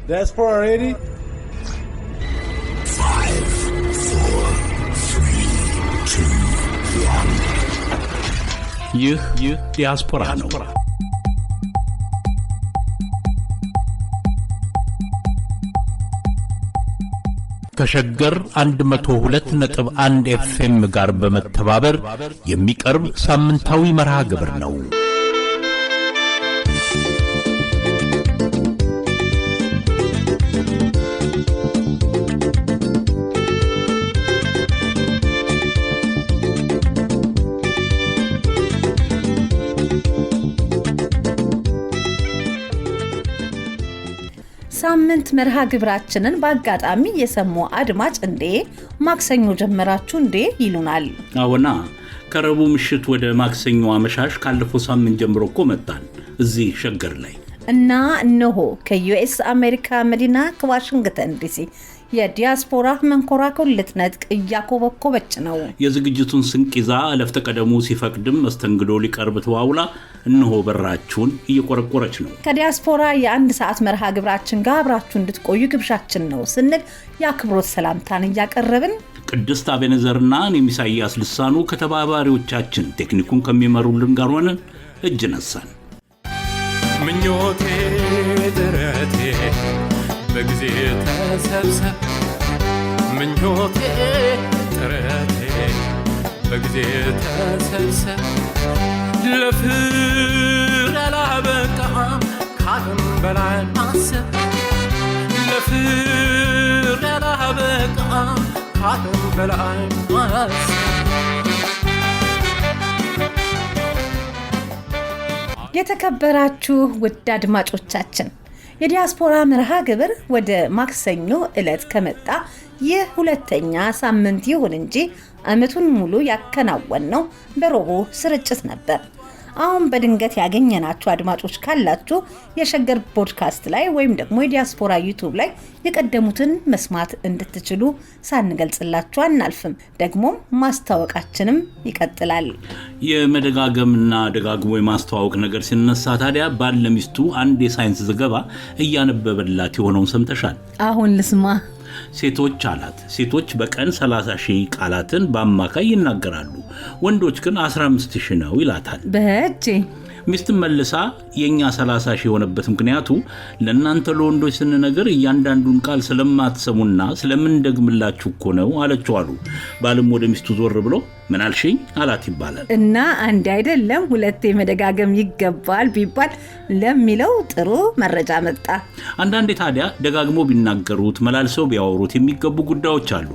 Diaspora ready? 5, 4, 3, 2, 1. ይህ ዲያስፖራ ነው። ከሸገር 102.1 ኤፍኤም ጋር በመተባበር የሚቀርብ ሳምንታዊ መርሃ ግብር ነው። ሳምንት መርሃ ግብራችንን በአጋጣሚ የሰሙ አድማጭ እንዴ ማክሰኞ ጀመራችሁ እንዴ ይሉናል። አዎና ከረቡዕ ምሽት ወደ ማክሰኞ አመሻሽ ካለፈው ሳምንት ጀምሮ እኮ መጣን እዚህ ሸገር ላይ እና እነሆ ከዩኤስ አሜሪካ መዲና ከዋሽንግተን ዲሲ የዲያስፖራ መንኮራኩር ልትነጥቅ እያኮበኮበች ነው። የዝግጅቱን ስንቅ ይዛ ለፍተ ቀደሙ ሲፈቅድም መስተንግዶ ሊቀርብ ተዋውላ እነሆ በራችሁን እየቆረቆረች ነው። ከዲያስፖራ የአንድ ሰዓት መርሃ ግብራችን ጋር አብራችሁ እንድትቆዩ ግብዣችን ነው ስንል የአክብሮት ሰላምታን እያቀረብን ቅድስት አቤነዘርና እኔም ኢሳይያስ ልሳኑ ከተባባሪዎቻችን ቴክኒኩን ከሚመሩልን ጋር ሆነን እጅ ነሳን። ምኞቴ ድረቴ በጊዜ ተሰብሰብ ምኞቴ ጥረቴ በጊዜ ተሰብሰብ ለፍቅር ያላበቃም ካለም በላይ ማሰብ ለፍቅር ያላበቃም ካለም በላይ ማሰብ። የተከበራችሁ ውድ አድማጮቻችን የዲያስፖራ መርሃ ግብር ወደ ማክሰኞ ዕለት ከመጣ ይህ ሁለተኛ ሳምንት ይሁን እንጂ ዓመቱን ሙሉ ያከናወነው በረቡዕ ስርጭት ነበር። አሁን በድንገት ያገኘናችሁ አድማጮች ካላችሁ የሸገር ፖድካስት ላይ ወይም ደግሞ የዲያስፖራ ዩቲዩብ ላይ የቀደሙትን መስማት እንድትችሉ ሳንገልጽላችሁ አናልፍም። ደግሞም ማስተዋወቃችንም ይቀጥላል። የመደጋገምና ደጋግሞ የማስተዋወቅ ነገር ሲነሳ ታዲያ ባል ለሚስቱ አንድ የሳይንስ ዘገባ እያነበበላት የሆነውን ሰምተሻል? አሁን ልስማ። ሴቶች አላት ሴቶች በቀን 30,000 ቃላትን በአማካይ ይናገራሉ፣ ወንዶች ግን 15,000 ነው ይላታል። በእጄ ሚስትም መልሳ የኛ 30,000 የሆነበት ምክንያቱ ለእናንተ ለወንዶች ስንነገር እያንዳንዱን ቃል ስለማትሰሙና ስለምንደግምላችሁ እኮ ነው አለችው አሉ። ባልም ወደ ሚስቱ ዞር ብሎ ምን አልሽኝ አላት ይባላል። እና አንድ አይደለም ሁለቴ መደጋገም ይገባል ቢባል ለሚለው ጥሩ መረጃ መጣ። አንዳንዴ ታዲያ ደጋግሞ ቢናገሩት መላልሰው ቢያወሩት የሚገቡ ጉዳዮች አሉ።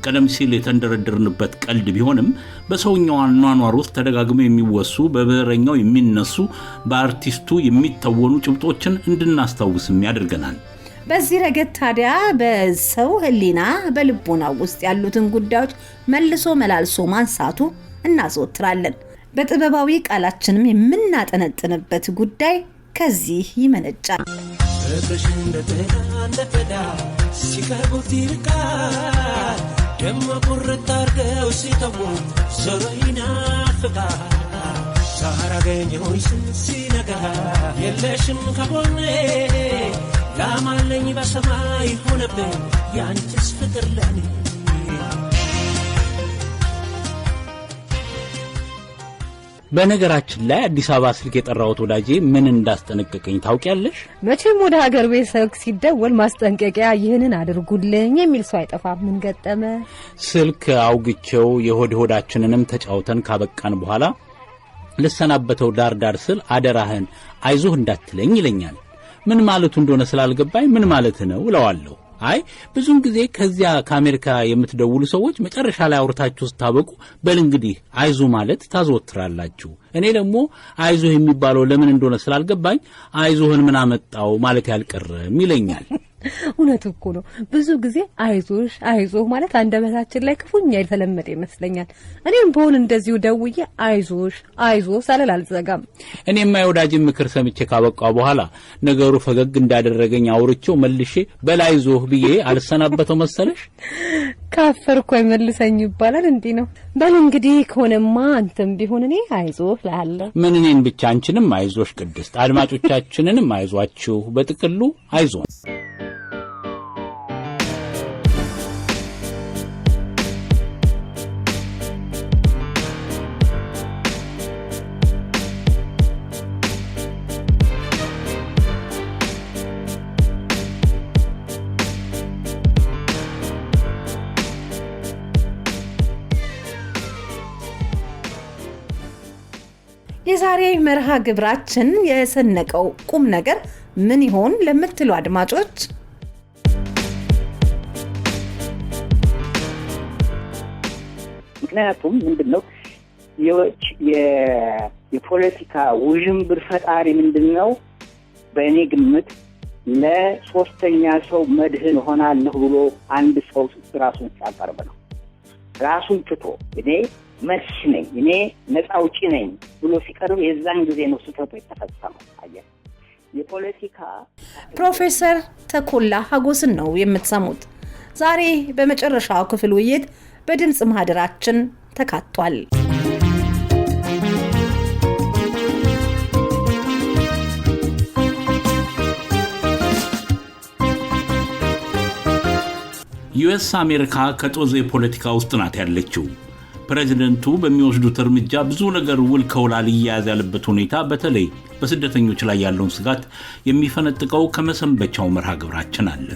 ቀደም ሲል የተንደረደርንበት ቀልድ ቢሆንም በሰውኛው አኗኗር ውስጥ ተደጋግሞ የሚወሱ በብዕረኛው የሚነሱ በአርቲስቱ የሚተወኑ ጭብጦችን እንድናስታውስም ያደርገናል። በዚህ ረገድ ታዲያ በሰው ህሊና በልቦና ውስጥ ያሉትን ጉዳዮች መልሶ መላልሶ ማንሳቱ እናዘወትራለን። በጥበባዊ ቃላችንም የምናጠነጥንበት ጉዳይ ከዚህ ይመነጫል። ሲከቡት ይርቃል ደሞ ቁርጥ አርገው ሲተሙ ዞሮ ይናፍቃል ሳራገኘሁኝ ሲነጋ የለሽም ከጎኔ ላማለኝ በሰማይ ሆነብኝ ያንቺስ ፍቅር ለኔ። በነገራችን ላይ አዲስ አበባ ስልክ የጠራሁት ወዳጄ ምን እንዳስጠነቀቀኝ ታውቂያለሽ? መቼም ወደ ሀገር ቤት ስልክ ሲደወል ማስጠንቀቂያ ይህንን አድርጉልኝ የሚል ሰው አይጠፋም። ምን ገጠመ? ስልክ አውግቸው የሆዳችንንም ተጫውተን ካበቃን በኋላ ልሰናበተው ዳር ስል አደራህን አይዞህ እንዳትለኝ ይለኛል። ምን ማለቱ እንደሆነ ስላልገባኝ ምን ማለት ነው እለዋለሁ። አይ ብዙን ጊዜ ከዚያ ከአሜሪካ የምትደውሉ ሰዎች መጨረሻ ላይ አውርታችሁ ስታበቁ በል እንግዲህ አይዞ ማለት ታዘወትራላችሁ። እኔ ደግሞ አይዞህ የሚባለው ለምን እንደሆነ ስላልገባኝ አይዞህን ምን አመጣው ማለት ያልቀረም ይለኛል። እውነት እኮ ነው። ብዙ ጊዜ አይዞሽ አይዞህ ማለት አንደበታችን ላይ ክፉኛ የተለመደ ይመስለኛል። እኔም በሆነ እንደዚሁ ደውዬ አይዞሽ አይዞህ ሳልል አልዘጋም። እኔም የወዳጅን ምክር ሰምቼ ካበቃው በኋላ ነገሩ ፈገግ እንዳደረገኝ አውርቼው መልሼ በላይዞህ ብዬ አልሰናበተው መሰለሽ። ካፈርኩ አይመልሰኝ ይባላል እንዴ ነው። በል እንግዲህ ከሆነማ አንተም ቢሆን እኔ አይዞህ እላለሁ። ምን እኔን ብቻ አንቺንም አይዞሽ ቅድስት፣ አድማጮቻችንንም አይዟችሁ፣ በጥቅሉ አይዞን። የዛሬ መርሃ ግብራችን የሰነቀው ቁም ነገር ምን ይሆን ለምትሉ አድማጮች ምክንያቱም ምንድነው የፖለቲካ ውዥንብር ፈጣሪ ምንድነው በእኔ ግምት ለሶስተኛ ሰው መድህን ሆናለሁ ብሎ አንድ ሰው ራሱን ሲያቀርብ ነው። ራሱን ትቶ እኔ መልስ ነኝ እኔ ነፃ አውጪ ነኝ ብሎ ሲቀርብ የዛን ጊዜ ነው ስህተቱ የተፈጸመው። አየህ የፖለቲካ ፕሮፌሰር ተኮላ ሀጎስን ነው የምትሰሙት። ዛሬ በመጨረሻው ክፍል ውይይት በድምጽ ማህደራችን ተካቷል። ዩኤስ አሜሪካ ከጦዘ ፖለቲካ ውስጥ ናት ያለችው። ፕሬዝዳንቱ በሚወስዱት እርምጃ ብዙ ነገር ውል ከውላል ይያዝ ያለበት ሁኔታ በተለይ በስደተኞች ላይ ያለውን ስጋት የሚፈነጥቀው ከመሰንበቻው መርሃ ግብራችን አለ።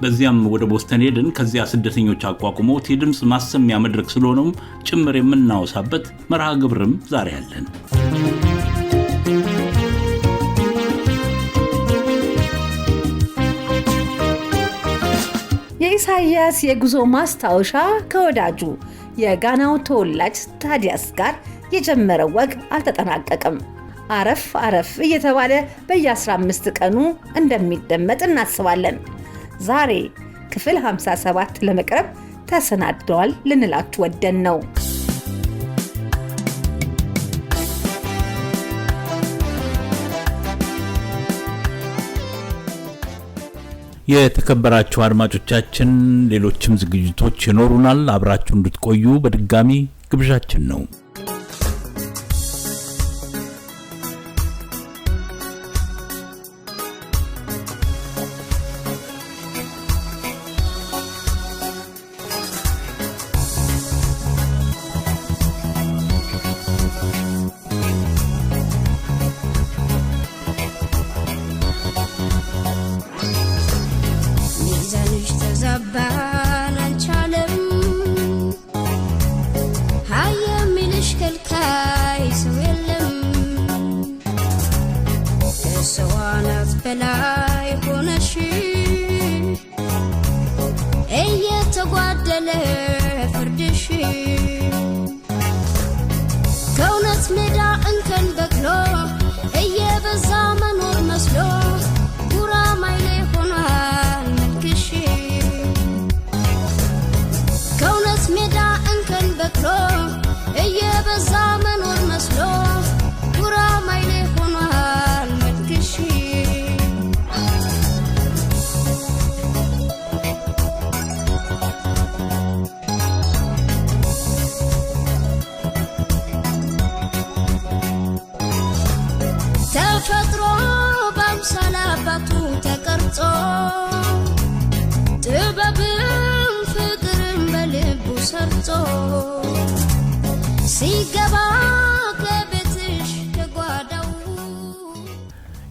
በዚያም ወደ ቦስተን ሄደን ከዚያ ስደተኞች አቋቁመው የድምጽ ማሰሚያ መድረክ ስለሆነም ጭምር የምናወሳበት መርሃ ግብርም ዛሬ አለን። የኢሳያስ የጉዞ ማስታወሻ ከወዳጁ የጋናው ተወላጅ ታዲያስ ጋር የጀመረው ወግ አልተጠናቀቀም። አረፍ አረፍ እየተባለ በየ15 ቀኑ እንደሚደመጥ እናስባለን። ዛሬ ክፍል 57 ለመቅረብ ተሰናድቷል ልንላችሁ ወደን ነው። የተከበራችሁ አድማጮቻችን ሌሎችም ዝግጅቶች ይኖሩናል። አብራችሁ እንድትቆዩ በድጋሚ ግብዣችን ነው።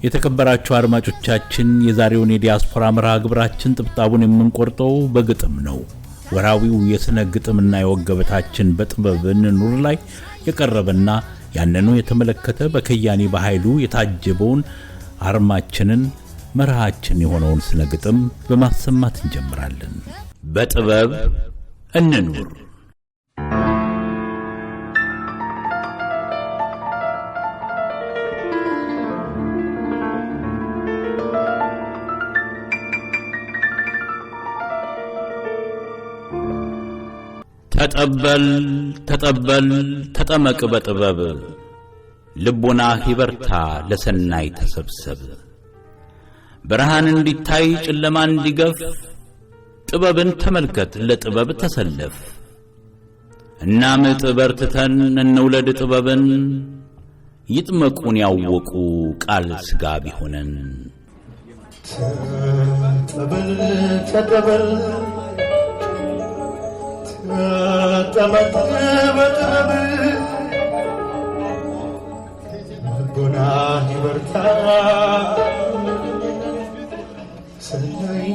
የተከበራችሁ አድማጮቻችን የዛሬውን የዲያስፖራ መርሃ ግብራችን ጥብጣቡን የምንቆርጠው በግጥም ነው። ወራዊው የስነ ግጥምና የወገበታችን በጥበብ እንኑር ላይ የቀረበና ያንኑ የተመለከተ በከያኒ በኃይሉ የታጀበውን አርማችንን መርሃችን የሆነውን ስነ ግጥም በማሰማት እንጀምራለን። በጥበብ እንኑር። ተጠበል ተጠበል ተጠመቅ በጥበብ ልቦና ይበርታ ለሰናይ ተሰብሰብ ብርሃን እንዲታይ ጨለማ እንዲገፍ ጥበብን ተመልከት ለጥበብ ተሰለፍ እናምጥ በርትተን እንውለድ ጥበብን ይጥመቁን ያወቁ ቃል ስጋ ቢሆነን ተጠበል ተጠበል ተጠመቅ በጥበብ ልቦና ይበርታ ሰናይ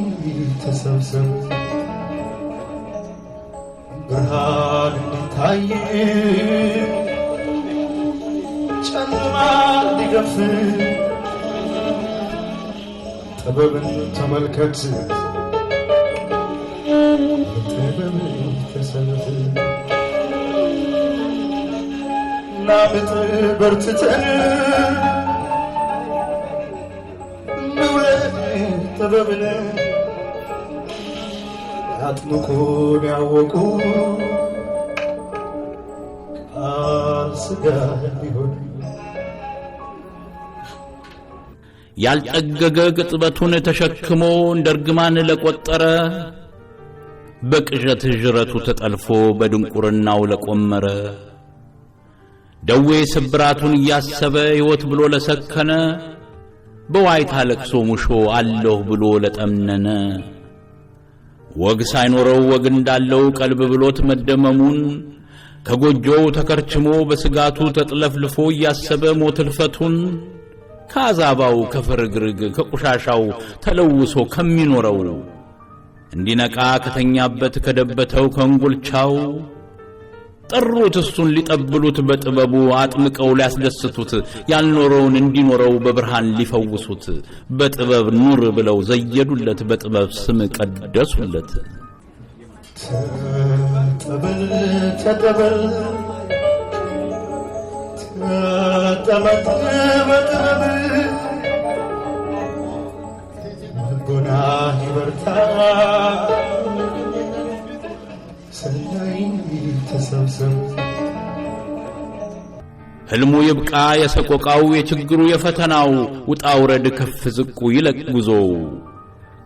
ተሰብሰብ ብርሃን እንዲታይ ጨለማ ሊገፍ ጥበብን ተመልከት ጥበብን ተሰለፍ ናምጥ በርትተን ንውለድ ጥበብን አጥምቁን ያወቁ ቃል ሥጋ ሊሆን ያልጠገገ ቅጥበቱን ተሸክሞ እንደ እርግማን ለቆጠረ በቅዠት ዥረቱ ተጠልፎ በድንቁርናው ለቆመረ ደዌ ስብራቱን እያሰበ ሕይወት ብሎ ለሰከነ በዋይታ ለቅሶ ሙሾ አለሁ ብሎ ለጠምነነ ወግ ሳይኖረው ወግ እንዳለው ቀልብ ብሎት መደመሙን ከጎጆው ተከርችሞ በስጋቱ ተጥለፍልፎ እያሰበ ሞት ልፈቱን ከአዛባው ከፍርግርግ ከቁሻሻው ተለውሶ ከሚኖረው እንዲነቃ ከተኛበት ከደበተው ከእንጉልቻው ጠሩት እሱን ሊጠብሉት በጥበቡ አጥምቀው ሊያስደስቱት ያልኖረውን እንዲኖረው በብርሃን ሊፈውሱት በጥበብ ኑር ብለው ዘየዱለት በጥበብ ስም ቀደሱለት። ተጠበል ተጠበል ተጠመቅ በጥበብ ልቦና ይበርታ ሰናይ ተሰብሰብ ሕልሙ ይብቃ የሰቆቃው የችግሩ የፈተናው ውጣ ውረድ ከፍ ዝቁ ይለቅ ጉዞው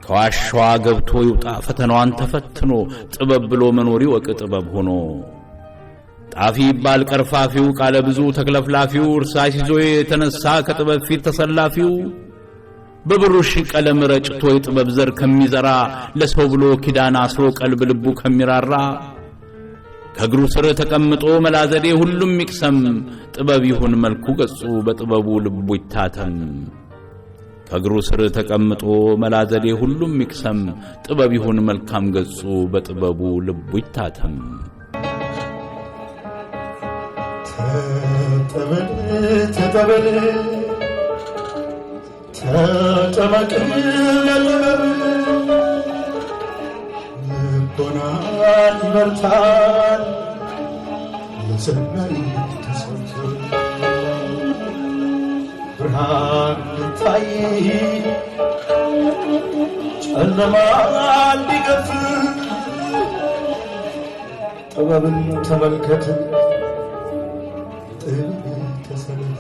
ከዋሻዋ ገብቶ ይውጣ ፈተናዋን ተፈትኖ ጥበብ ብሎ መኖር ይወቅ ጥበብ ሆኖ ጣፊ ይባል ቀርፋፊው ቃለ ብዙ ተክለፍላፊው እርሳስ ይዞ የተነሳ ከጥበብ ፊት ተሰላፊው በብሩሽ ቀለም ረጭቶ የጥበብ ዘር ከሚዘራ ለሰው ብሎ ኪዳን አስሮ ቀልብ ልቡ ከሚራራ ከእግሩ ስር ተቀምጦ መላዘዴ ሁሉም ይቅሰም ጥበብ ይሁን መልኩ ገጹ በጥበቡ ልቡ ይታተም ከእግሩ ስር ተቀምጦ መላዘዴ ሁሉም ይቅሰም ጥበብ ይሁን መልካም ገጹ በጥበቡ ልቡ ይታተም። ተጠበል ተጠበል ተጠመቅ በጥበብ ልቦና ይበርታል ለሰናይ ተሰብሰብ ብርሃን ታይ ጨለማ ሊገፍ ጥበብን ተመልከት ጥበብ ተሰለፍ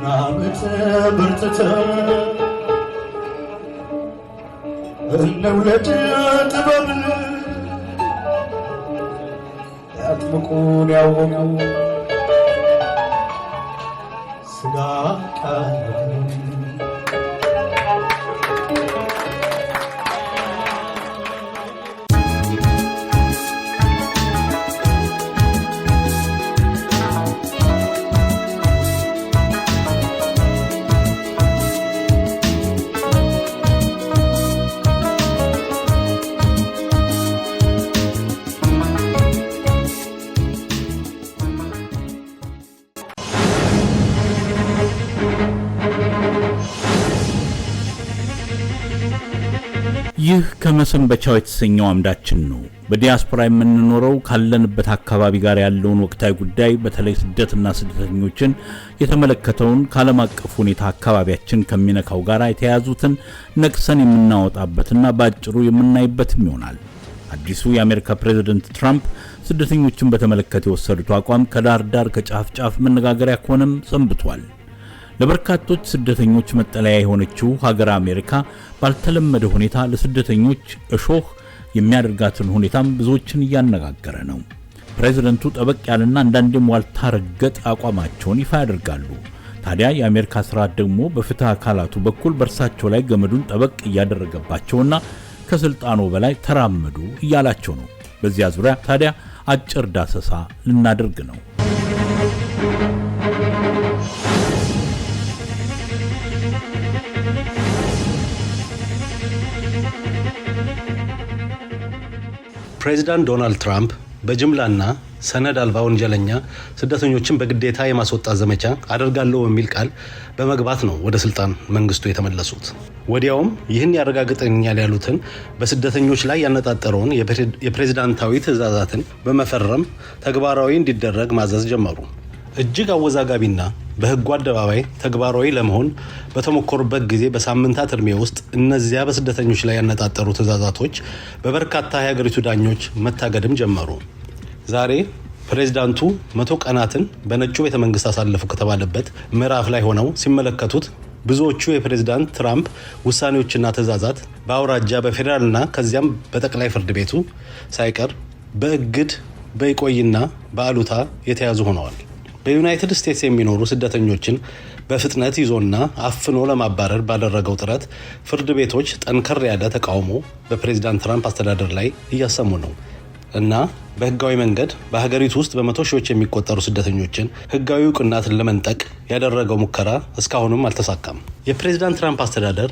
ናምጥ በርትተን እንውለድ ጥበብን ያጥምቁን ያወቁ ሥጋ ቃል ይህ ከመሰንበቻው የተሰኘው አምዳችን ነው። በዲያስፖራ የምንኖረው ካለንበት አካባቢ ጋር ያለውን ወቅታዊ ጉዳይ በተለይ ስደትና ስደተኞችን የተመለከተውን ከዓለም አቀፍ ሁኔታ አካባቢያችን ከሚነካው ጋር የተያዙትን ነቅሰን የምናወጣበትና ባጭሩ የምናይበትም ይሆናል። አዲሱ የአሜሪካ ፕሬዝዳንት ትራምፕ ስደተኞችን በተመለከተ የወሰዱት አቋም ከዳር ዳር ከጫፍ ጫፍ መነጋገሪያ ከሆነም ሰንብቷል። ለበርካቶች ስደተኞች መጠለያ የሆነችው ሀገር አሜሪካ ባልተለመደ ሁኔታ ለስደተኞች እሾህ የሚያደርጋትን ሁኔታም ብዙዎችን እያነጋገረ ነው። ፕሬዝዳንቱ ጠበቅ ያለና አንዳንዴም ዋልታ ረገጥ አቋማቸውን ይፋ ያደርጋሉ። ታዲያ የአሜሪካ ስርዓት ደግሞ በፍትህ አካላቱ በኩል በእርሳቸው ላይ ገመዱን ጠበቅ እያደረገባቸውና ከስልጣኑ በላይ ተራመዱ እያላቸው ነው። በዚያ ዙሪያ ታዲያ አጭር ዳሰሳ ልናደርግ ነው። ፕሬዚዳንት ዶናልድ ትራምፕ በጅምላና ሰነድ አልባ ወንጀለኛ ስደተኞችን በግዴታ የማስወጣት ዘመቻ አደርጋለሁ በሚል ቃል በመግባት ነው ወደ ስልጣን መንግስቱ የተመለሱት። ወዲያውም ይህን ያረጋግጠኛል ያሉትን በስደተኞች ላይ ያነጣጠረውን የፕሬዝዳንታዊ ትዕዛዛትን በመፈረም ተግባራዊ እንዲደረግ ማዘዝ ጀመሩ። እጅግ አወዛጋቢና በህጉ አደባባይ ተግባራዊ ለመሆን በተሞከሩበት ጊዜ በሳምንታት እድሜ ውስጥ እነዚያ በስደተኞች ላይ ያነጣጠሩ ትዕዛዛቶች በበርካታ የሀገሪቱ ዳኞች መታገድም ጀመሩ። ዛሬ ፕሬዝዳንቱ 100 ቀናትን በነጩ ቤተመንግስት አሳለፉ ከተባለበት ምዕራፍ ላይ ሆነው ሲመለከቱት ብዙዎቹ የፕሬዝዳንት ትራምፕ ውሳኔዎችና ትዕዛዛት በአውራጃ በፌዴራልና ከዚያም በጠቅላይ ፍርድ ቤቱ ሳይቀር በእግድ በይቆይና በአሉታ የተያዙ ሆነዋል። በዩናይትድ ስቴትስ የሚኖሩ ስደተኞችን በፍጥነት ይዞና አፍኖ ለማባረር ባደረገው ጥረት ፍርድ ቤቶች ጠንከር ያለ ተቃውሞ በፕሬዝዳንት ትራምፕ አስተዳደር ላይ እያሰሙ ነው እና በህጋዊ መንገድ በሀገሪቱ ውስጥ በመቶ ሺዎች የሚቆጠሩ ስደተኞችን ህጋዊ እውቅናትን ለመንጠቅ ያደረገው ሙከራ እስካሁንም አልተሳካም። የፕሬዝዳንት ትራምፕ አስተዳደር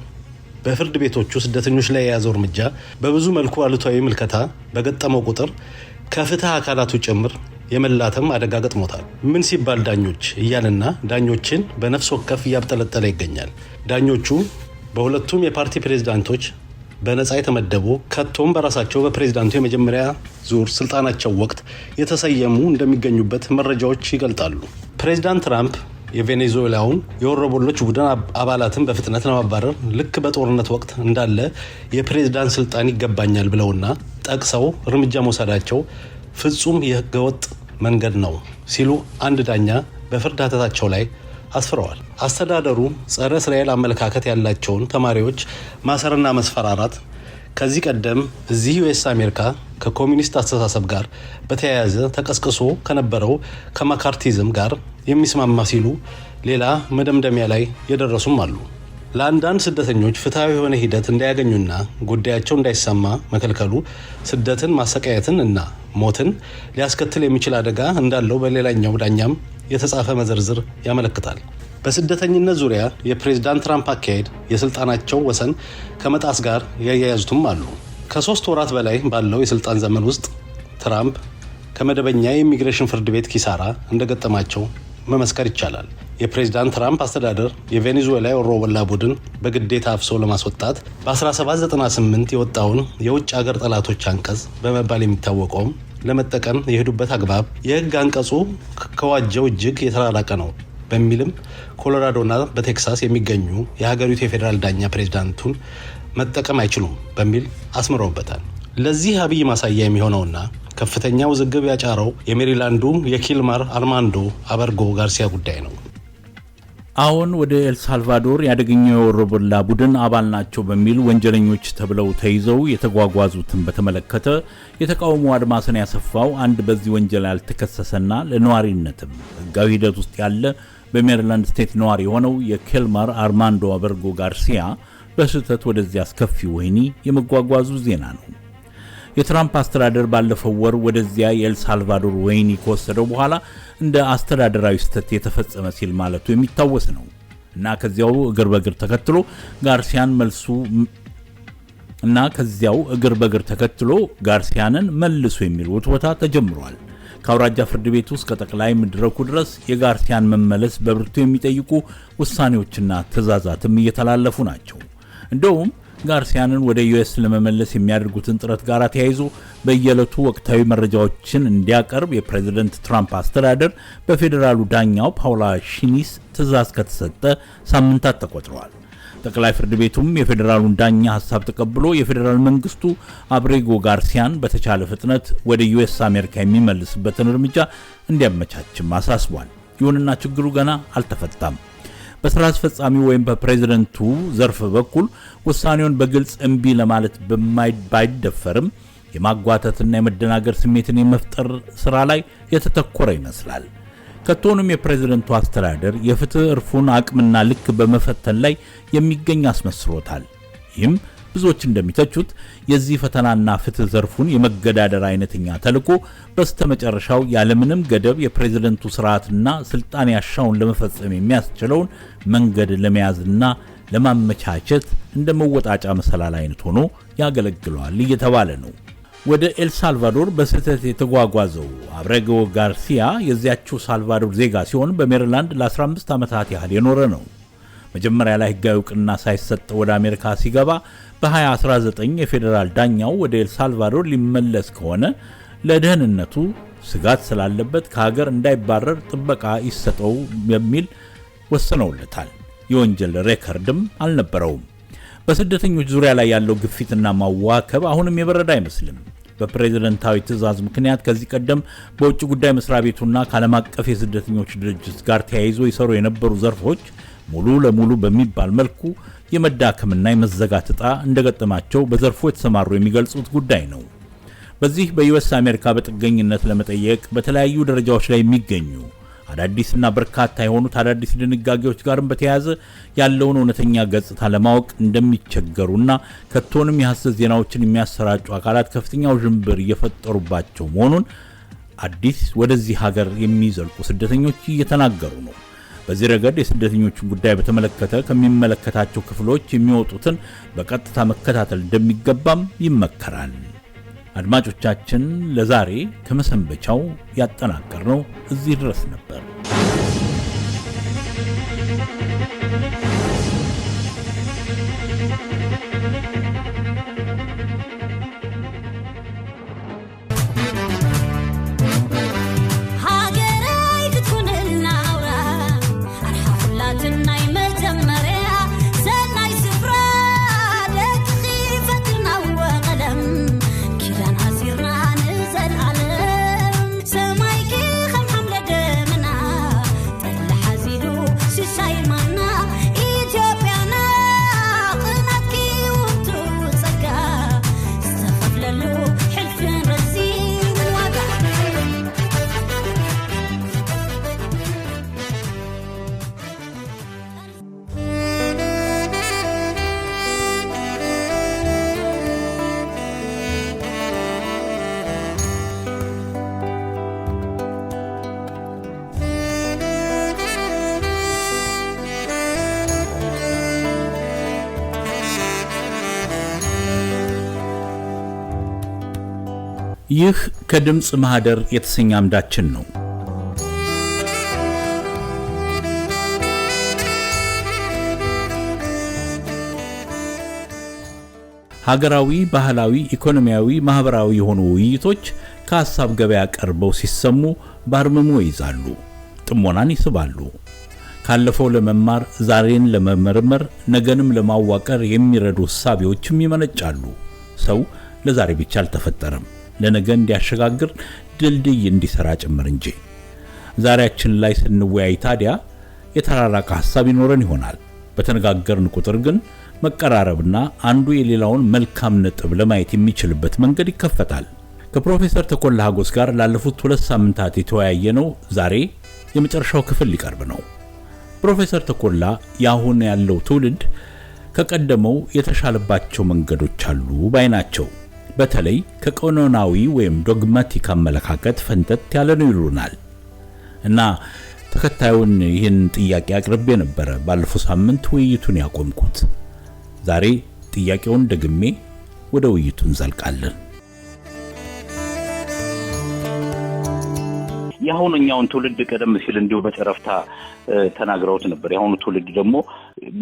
በፍርድ ቤቶቹ ስደተኞች ላይ የያዘው እርምጃ በብዙ መልኩ አሉታዊ ምልከታ በገጠመው ቁጥር ከፍትህ አካላቱ ጭምር የመላተም አደጋ ገጥሞታል። ምን ሲባል ዳኞች እያለና ዳኞችን በነፍስ ወከፍ እያብጠለጠለ ይገኛል። ዳኞቹ በሁለቱም የፓርቲ ፕሬዝዳንቶች በነፃ የተመደቡ ከቶም በራሳቸው በፕሬዝዳንቱ የመጀመሪያ ዙር ስልጣናቸው ወቅት የተሰየሙ እንደሚገኙበት መረጃዎች ይገልጣሉ። ፕሬዝዳንት ትራምፕ የቬኔዙዌላውን የወሮበሎች ቡድን አባላትን በፍጥነት ለማባረር ልክ በጦርነት ወቅት እንዳለ የፕሬዝዳንት ስልጣን ይገባኛል ብለውና ጠቅሰው እርምጃ መውሰዳቸው ፍጹም የህገወጥ መንገድ ነው ሲሉ አንድ ዳኛ በፍርድ ሀተታቸው ላይ አስፍረዋል። አስተዳደሩ ጸረ እስራኤል አመለካከት ያላቸውን ተማሪዎች ማሰርና መስፈራራት ከዚህ ቀደም እዚህ ዩኤስ አሜሪካ ከኮሚኒስት አስተሳሰብ ጋር በተያያዘ ተቀስቅሶ ከነበረው ከማካርቲዝም ጋር የሚስማማ ሲሉ ሌላ መደምደሚያ ላይ የደረሱም አሉ። ለአንዳንድ ስደተኞች ፍትሃዊ የሆነ ሂደት እንዳያገኙና ጉዳያቸው እንዳይሰማ መከልከሉ ስደትን፣ ማሰቃየትን እና ሞትን ሊያስከትል የሚችል አደጋ እንዳለው በሌላኛው ዳኛም የተጻፈ መዘርዝር ያመለክታል። በስደተኝነት ዙሪያ የፕሬዝዳንት ትራምፕ አካሄድ የስልጣናቸው ወሰን ከመጣስ ጋር ያያያዙትም አሉ። ከ3 ወራት በላይ ባለው የስልጣን ዘመን ውስጥ ትራምፕ ከመደበኛ የኢሚግሬሽን ፍርድ ቤት ኪሳራ እንደገጠማቸው መመስከር ይቻላል። የፕሬዝዳንት ትራምፕ አስተዳደር የቬኔዙዌላ የወሮበላ ቡድን በግዴታ አፍሶ ለማስወጣት በ1798 የወጣውን የውጭ ሀገር ጠላቶች አንቀጽ በመባል የሚታወቀውም ለመጠቀም የሄዱበት አግባብ የህግ አንቀጹ ከዋጀው እጅግ የተራራቀ ነው በሚልም ኮሎራዶና በቴክሳስ የሚገኙ የሀገሪቱ የፌዴራል ዳኛ ፕሬዝዳንቱን መጠቀም አይችሉም በሚል አስምረውበታል። ለዚህ አብይ ማሳያ የሚሆነውና ከፍተኛ ውዝግብ ያጫረው የሜሪላንዱ የኪልማር አርማንዶ አበርጎ ጋርሲያ ጉዳይ ነው። አሁን ወደ ኤልሳልቫዶር ያደገኘው የወሮበላ ቡድን አባል ናቸው በሚል ወንጀለኞች ተብለው ተይዘው የተጓጓዙትን በተመለከተ የተቃውሞ አድማስን ያሰፋው አንድ በዚህ ወንጀል ያልተከሰሰና ለነዋሪነትም ህጋዊ ሂደት ውስጥ ያለ በሜሪላንድ ስቴት ነዋሪ የሆነው የኪልማር አርማንዶ አበርጎ ጋርሲያ በስህተት ወደዚያ አስከፊ ወህኒ የመጓጓዙ ዜና ነው። የትራምፕ አስተዳደር ባለፈው ወር ወደዚያ የኤልሳልቫዶር ወህኒ ከወሰደው በኋላ እንደ አስተዳደራዊ ስህተት የተፈጸመ ሲል ማለቱ የሚታወስ ነው እና ከዚያው እግር በእግር ተከትሎ ጋርሲያንን መልሶ የሚል ውትወታ ተጀምሯል። ከአውራጃ ፍርድ ቤት ውስጥ ከጠቅላይ መድረኩ ድረስ የጋርሲያን መመለስ በብርቱ የሚጠይቁ ውሳኔዎችና ትዕዛዛትም እየተላለፉ ናቸው። እንደውም ጋርሲያንን ወደ ዩኤስ ለመመለስ የሚያደርጉትን ጥረት ጋር ተያይዞ በየዕለቱ ወቅታዊ መረጃዎችን እንዲያቀርብ የፕሬዝዳንት ትራምፕ አስተዳደር በፌዴራሉ ዳኛው ፓውላ ሺኒስ ትዕዛዝ ከተሰጠ ሳምንታት ተቆጥረዋል። ጠቅላይ ፍርድ ቤቱም የፌዴራሉን ዳኛ ሐሳብ ተቀብሎ የፌዴራል መንግስቱ አብሬጎ ጋርሲያን በተቻለ ፍጥነት ወደ ዩኤስ አሜሪካ የሚመልስበትን እርምጃ እንዲያመቻችም አሳስቧል። ይሁንና ችግሩ ገና አልተፈታም። በስራ አስፈጻሚው ወይም በፕሬዝዳንቱ ዘርፍ በኩል ውሳኔውን በግልጽ እምቢ ለማለት ባይደፈርም የማጓተትና የመደናገር ስሜትን የመፍጠር ስራ ላይ የተተኮረ ይመስላል። ከቶንም የፕሬዝዳንቱ አስተዳደር የፍትህ እርፉን አቅምና ልክ በመፈተን ላይ የሚገኝ አስመስሎታል። ይህም ብዙዎች እንደሚተቹት የዚህ ፈተናና ፍትህ ዘርፉን የመገዳደር አይነተኛ ተልዕኮ በስተመጨረሻው ያለምንም ገደብ የፕሬዝዳንቱ ስርዓትና ስልጣን ያሻውን ለመፈጸም የሚያስችለውን መንገድ ለመያዝና ለማመቻቸት እንደ መወጣጫ መሰላል አይነት ሆኖ ያገለግለዋል እየተባለ ነው። ወደ ኤል ሳልቫዶር በስህተት የተጓጓዘው አብሬጎ ጋርሲያ የዚያችው ሳልቫዶር ዜጋ ሲሆን በሜሪላንድ ለ15 ዓመታት ያህል የኖረ ነው። መጀመሪያ ላይ ሕጋዊ ዕውቅና ሳይሰጥ ወደ አሜሪካ ሲገባ በ2019 የፌዴራል ዳኛው ወደ ኤል ሳልቫዶር ሊመለስ ከሆነ ለደህንነቱ ስጋት ስላለበት ከሀገር እንዳይባረር ጥበቃ ይሰጠው በሚል ወስነውለታል። የወንጀል ሬከርድም አልነበረውም። በስደተኞች ዙሪያ ላይ ያለው ግፊትና ማዋከብ አሁንም የበረዳ አይመስልም። በፕሬዝዳንታዊ ትዕዛዝ ምክንያት ከዚህ ቀደም በውጭ ጉዳይ መስሪያ ቤቱና ከዓለም አቀፍ የስደተኞች ድርጅት ጋር ተያይዞ ይሰሩ የነበሩ ዘርፎች ሙሉ ለሙሉ በሚባል መልኩ የመዳከምና የመዘጋት ዕጣ እንደገጠማቸው በዘርፉ የተሰማሩ የሚገልጹት ጉዳይ ነው። በዚህ በዩኤስ አሜሪካ በጥገኝነት ለመጠየቅ በተለያዩ ደረጃዎች ላይ የሚገኙ አዳዲስና በርካታ የሆኑት አዳዲስ ድንጋጌዎች ጋርም በተያያዘ ያለውን እውነተኛ ገጽታ ለማወቅ እንደሚቸገሩና ከቶንም የሐሰት ዜናዎችን የሚያሰራጩ አካላት ከፍተኛው ዥንብር እየፈጠሩባቸው መሆኑን አዲስ ወደዚህ ሀገር የሚዘልቁ ስደተኞች እየተናገሩ ነው። በዚህ ረገድ የስደተኞችን ጉዳይ በተመለከተ ከሚመለከታቸው ክፍሎች የሚወጡትን በቀጥታ መከታተል እንደሚገባም ይመከራል። አድማጮቻችን ለዛሬ ከመሰንበቻው ያጠናቀርነው እዚህ ድረስ ነበር። ይህ ከድምጽ ማህደር የተሰኘ አምዳችን ነው። ሀገራዊ፣ ባህላዊ፣ ኢኮኖሚያዊ፣ ማህበራዊ የሆኑ ውይይቶች ከሐሳብ ገበያ ቀርበው ሲሰሙ ባርመሞ ይዛሉ፣ ጥሞናን ይስባሉ። ካለፈው ለመማር ዛሬን ለመመርመር ነገንም ለማዋቀር የሚረዱ ሐሳቦችም ይመነጫሉ። ሰው ለዛሬ ብቻ አልተፈጠረም፣ ለነገ እንዲያሸጋግር ድልድይ እንዲሰራ ጭምር እንጂ። ዛሬያችን ላይ ስንወያይ ታዲያ የተራራቀ ሐሳብ ይኖረን ይሆናል። በተነጋገርን ቁጥር ግን መቀራረብና አንዱ የሌላውን መልካም ነጥብ ለማየት የሚችልበት መንገድ ይከፈታል። ከፕሮፌሰር ተኮላ ሀጎስ ጋር ላለፉት 2 ሳምንታት የተወያየነው ዛሬ የመጨረሻው ክፍል ሊቀርብ ነው። ፕሮፌሰር ተኮላ ያሁን ያለው ትውልድ ከቀደመው የተሻለባቸው መንገዶች አሉ ባይ ናቸው። በተለይ ከቀኖናዊ ወይም ዶግማቲክ አመለካከት ፈንተት ያለ ነው ይሉናል። እና ተከታዩን ይህን ጥያቄ አቅርቤ ነበር ባለፈው ሳምንት ውይይቱን ያቆምኩት። ዛሬ ጥያቄውን ደግሜ ወደ ውይይቱ እንዘልቃለን። የአሁኑኛውን ትውልድ ቀደም ሲል እንዲሁ በጨረፍታ ተናግረውት ነበር። የአሁኑ ትውልድ ደግሞ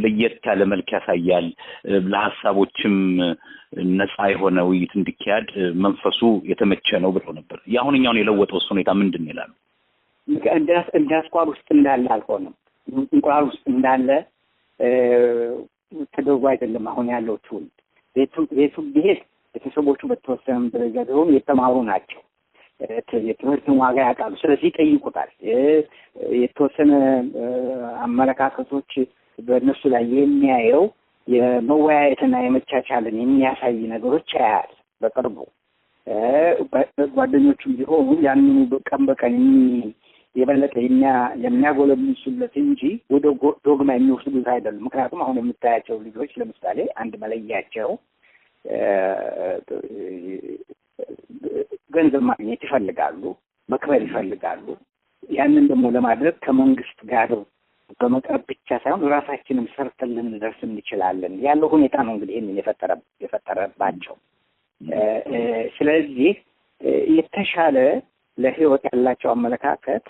ለየት ያለ መልክ ያሳያል፣ ለሐሳቦችም ነፃ የሆነ ውይይት እንዲካሄድ መንፈሱ የተመቸ ነው ብለው ነበር። የአሁኑኛውን የለወጠው ሁኔታ ምንድን ይላሉ? እንደ አስኳል ውስጥ እንዳለ አልሆነም። እንቁላል ውስጥ እንዳለ ተደርጎ አይደለም አሁን ያለው ትውልድ። ቤቱ ቢሄድ ቤተሰቦቹ በተወሰነ ደረጃ ቢሆኑ የተማሩ ናቸው። የትምህርትን ዋጋ ያውቃሉ። ስለዚህ ይጠይቁታል። የተወሰነ አመለካከቶች በእነሱ ላይ የሚያየው የመወያየትና የመቻቻልን የሚያሳይ ነገሮች ያያል። በቅርቡ ጓደኞቹም ቢሆኑ ያንኑ ቀን በቀን የበለጠ የሚያጎለምሱለት እንጂ ወደ ዶግማ የሚወስዱት አይደሉም። ምክንያቱም አሁን የምታያቸው ልጆች ለምሳሌ አንድ መለያቸው ገንዘብ ማግኘት ይፈልጋሉ፣ መክበር ይፈልጋሉ። ያንን ደግሞ ለማድረግ ከመንግስት ጋር በመቅረብ ብቻ ሳይሆን ራሳችንም ሰርተን ልንደርስ እንችላለን ያለው ሁኔታ ነው እንግዲህ ይሄን የፈጠረባቸው። ስለዚህ የተሻለ ለህይወት ያላቸው አመለካከት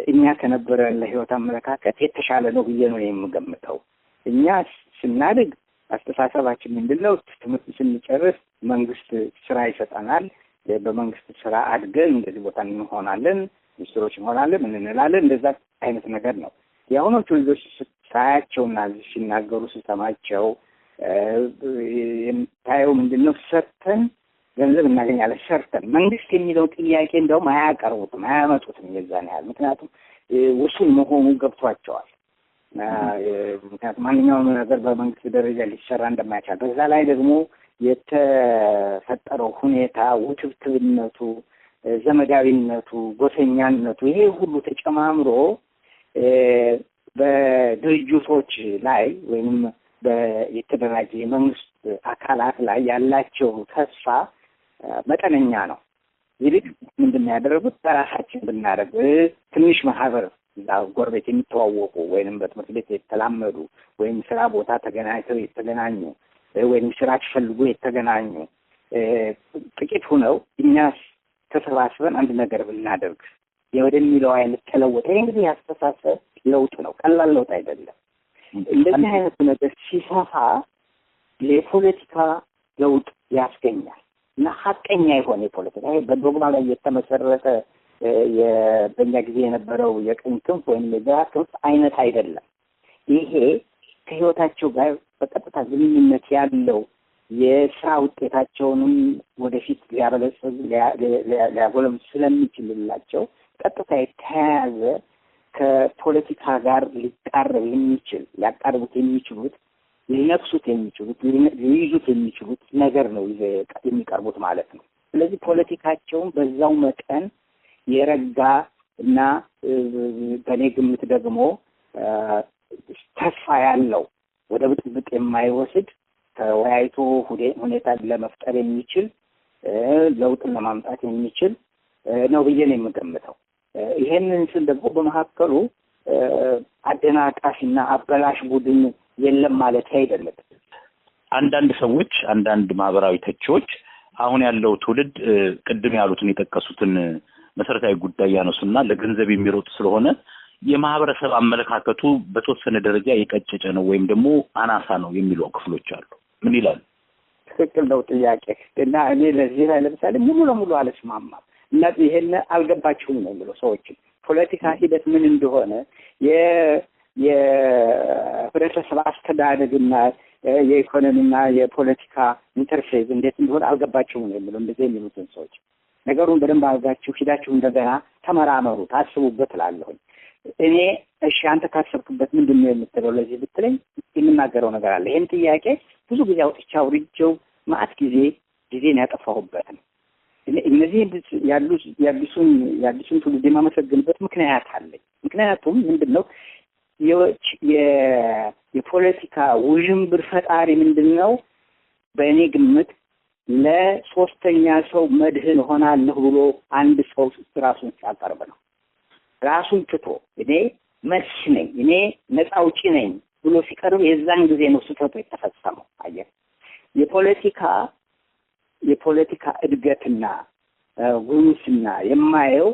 እኛ ከነበረ ለህይወት አመለካከት የተሻለ ነው ብዬ ነው የምገምተው። እኛ ስናድግ አስተሳሰባችን ምንድነው? ትምህርት ስንጨርስ መንግስት ስራ ይሰጠናል። በመንግስት ስራ አድገን እንደዚህ ቦታ እንሆናለን፣ ሚኒስትሮች እንሆናለን፣ እንላለን። እንደዛ አይነት ነገር ነው። የአሁኖቹ ልጆች ሳያቸውና ሲናገሩ ስሰማቸው የምታየው ምንድነው? ሰርተን ገንዘብ እናገኛለን። ሰርተን መንግስት የሚለው ጥያቄ እንደውም አያቀርቡትም፣ አያመጡትም የዛን ያህል። ምክንያቱም ውሱን መሆኑ ገብቷቸዋል። ምክንያቱም ማንኛውም ነገር በመንግስት ደረጃ ሊሰራ እንደማይቻል፣ በዛ ላይ ደግሞ የተፈጠረው ሁኔታ ውትብትብነቱ፣ ዘመዳዊነቱ፣ ጎሰኛነቱ ይሄ ሁሉ ተጨማምሮ በድርጅቶች ላይ ወይም የተደራጀ የመንግስት አካላት ላይ ያላቸው ተስፋ መጠነኛ ነው። ይልቅ ምንድን ነው ያደረጉት? በራሳችን ብናደርግ ትንሽ ማህበር ጎረቤት የሚተዋወቁ ወይንም በትምህርት ቤት የተላመዱ ወይም ስራ ቦታ ተገናኝተው የተገናኙ ወይም ስራ ሲፈልጉ የተገናኙ ጥቂት ሆነው እኛ ተሰባስበን አንድ ነገር ብናደርግ ወደሚለው አይነት ተለወጠ። ይህ እንግዲህ ያስተሳሰብ ለውጥ ነው፣ ቀላል ለውጥ አይደለም። እንደዚህ አይነቱ ነገር ሲሰፋ የፖለቲካ ለውጥ ያስገኛል እና ሀቀኛ የሆነ የፖለቲካ በዶግማ ላይ የተመሰረተ በእኛ ጊዜ የነበረው የቀኝ ክንፍ ወይም የግራ ክንፍ አይነት አይደለም። ይሄ ከህይወታቸው ጋር በቀጥታ ግንኙነት ያለው የስራ ውጤታቸውንም ወደፊት ሊያበለጽግ ሊያጎለብት ስለሚችልላቸው ቀጥታ የተያያዘ ከፖለቲካ ጋር ሊቃረብ የሚችል ሊያቃርቡት የሚችሉት ሊነክሱት የሚችሉት ሊይዙት የሚችሉት ነገር ነው የሚቀርቡት ማለት ነው። ስለዚህ ፖለቲካቸውን በዛው መጠን የረጋ እና በእኔ ግምት ደግሞ ተስፋ ያለው ወደ ብጥብጥ የማይወስድ ተወያይቶ ሁኔታ ለመፍጠር የሚችል ለውጥን ለማምጣት የሚችል ነው ብዬ ነው የምገምተው። ይሄንን ስል ደግሞ በመካከሉ አደናቃሽና አበላሽ ቡድን የለም ማለት አይደለም። አንዳንድ ሰዎች፣ አንዳንድ ማህበራዊ ተቺዎች አሁን ያለው ትውልድ ቅድም ያሉትን የጠቀሱትን መሰረታዊ ጉዳይ ያነሱና ለገንዘብ የሚሮጥ ስለሆነ የማህበረሰብ አመለካከቱ በተወሰነ ደረጃ የቀጨጨ ነው ወይም ደግሞ አናሳ ነው የሚሉ ክፍሎች አሉ። ምን ይላሉ? ትክክል ነው ጥያቄ እና እኔ ለዚህ ላይ ለምሳሌ ሙሉ ለሙሉ አልስማማም። እና ይሄን አልገባችሁም ነው የሚለው ሰዎች ፖለቲካ ሂደት ምን እንደሆነ የህብረተሰብ አስተዳደግና የኢኮኖሚና የፖለቲካ ኢንተርፌስ እንዴት እንደሆነ አልገባችሁም ነው የሚለው። እንደዚህ የሚሉትን ሰዎች ነገሩን በደንብ አድርጋችሁ ሂዳችሁ እንደገና ተመራመሩ፣ ታስቡበት እላለሁኝ። እኔ እሺ አንተ ካሰብክበት ምንድን ነው የምትለው ለዚህ ብትለኝ የምናገረው ነገር አለ። ይሄን ጥያቄ ብዙ ጊዜ አውጥቼ አውርጄው ማአት ጊዜን ያጠፋሁበት ነው። እነዚህ የአዲሱን ትውልድ የማመሰግንበት ምክንያት አለኝ። ምክንያቱም ምንድነው የፖለቲካ ውዥንብር ፈጣሪ ምንድነው? በእኔ ግምት ለሶስተኛ ሰው መድህን ሆናለሁ ብሎ አንድ ሰው ራሱን ሲያቀርብ ነው። ራሱን ትቶ እኔ መልስ ነኝ፣ እኔ ነፃ አውጪ ነኝ ብሎ ሲቀርብ የዛን ጊዜ ነው ስህተቱ የተፈጸመው። አየህ፣ የፖለቲካ እድገትና ጉንስና የማየው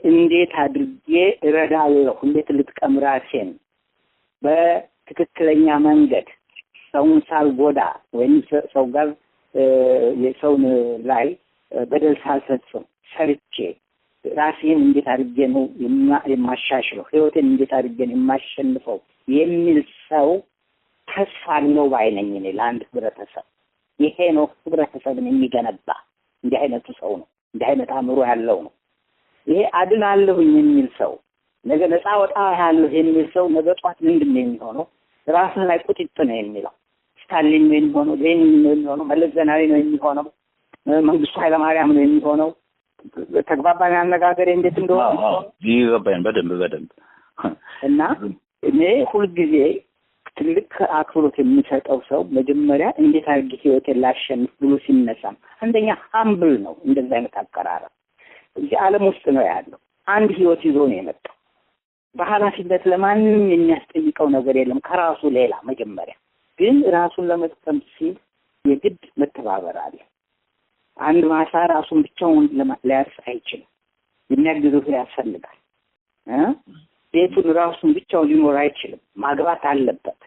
እንዴት አድርጌ እረዳለሁ፣ እንዴት ልጥቀም ራሴን በትክክለኛ መንገድ ሰውን ሳልጎዳ ወይም ሰው ጋር የሰውን ላይ በደል ሳልፈጽም ሰርቼ ራሴን እንዴት አድርጌ ነው የማሻሽለው፣ ህይወቴን እንዴት አድርጌ ነው የማሸንፈው የሚል ሰው ተስፋ አለው ባይ ነኝ እኔ ለአንድ ህብረተሰብ። ይሄ ነው ህብረተሰብን የሚገነባ። እንዲህ አይነቱ ሰው ነው፣ እንዲህ አይነት አእምሮ ያለው ነው። ይሄ አድናለሁኝ የሚል ሰው፣ ነገ ነፃ ወጣለሁ የሚል ሰው ነገ ጧት ምንድን ነው የሚሆነው? ራስን ላይ ቁጥጥ ነው የሚለው። ስታሊን ነው የሚሆነው፣ ሌኒን ነው የሚሆነው፣ መለስ ዜናዊ ነው የሚሆነው፣ መንግስቱ ኃይለማርያም ነው የሚሆነው። ተግባባን አነጋገሬ እንዴት እንደሆነ ይገባኝ በደንብ እና እኔ ሁልጊዜ ትልቅ አክብሮት የሚሰጠው ሰው መጀመሪያ እንዴት አድርጌ ህይወቴን ላሸንፍ ብሎ ሲነሳም አንደኛ ሀምብል ነው። እንደዛ አይነት አቀራረብ እዚህ ዓለም ውስጥ ነው ያለው። አንድ ህይወት ይዞ ነው የመጣው። በኃላፊነት ለማንም የሚያስጠይቀው ነገር የለም ከራሱ ሌላ። መጀመሪያ ግን ራሱን ለመጥቀም ሲል የግድ መተባበር አለ። አንድ ማሳ ራሱን ብቻውን ሊያርስ አይችልም። የሚያግዘው ያስፈልጋል። ቤቱን ራሱን ብቻውን ሊኖር አይችልም። ማግባት አለበት።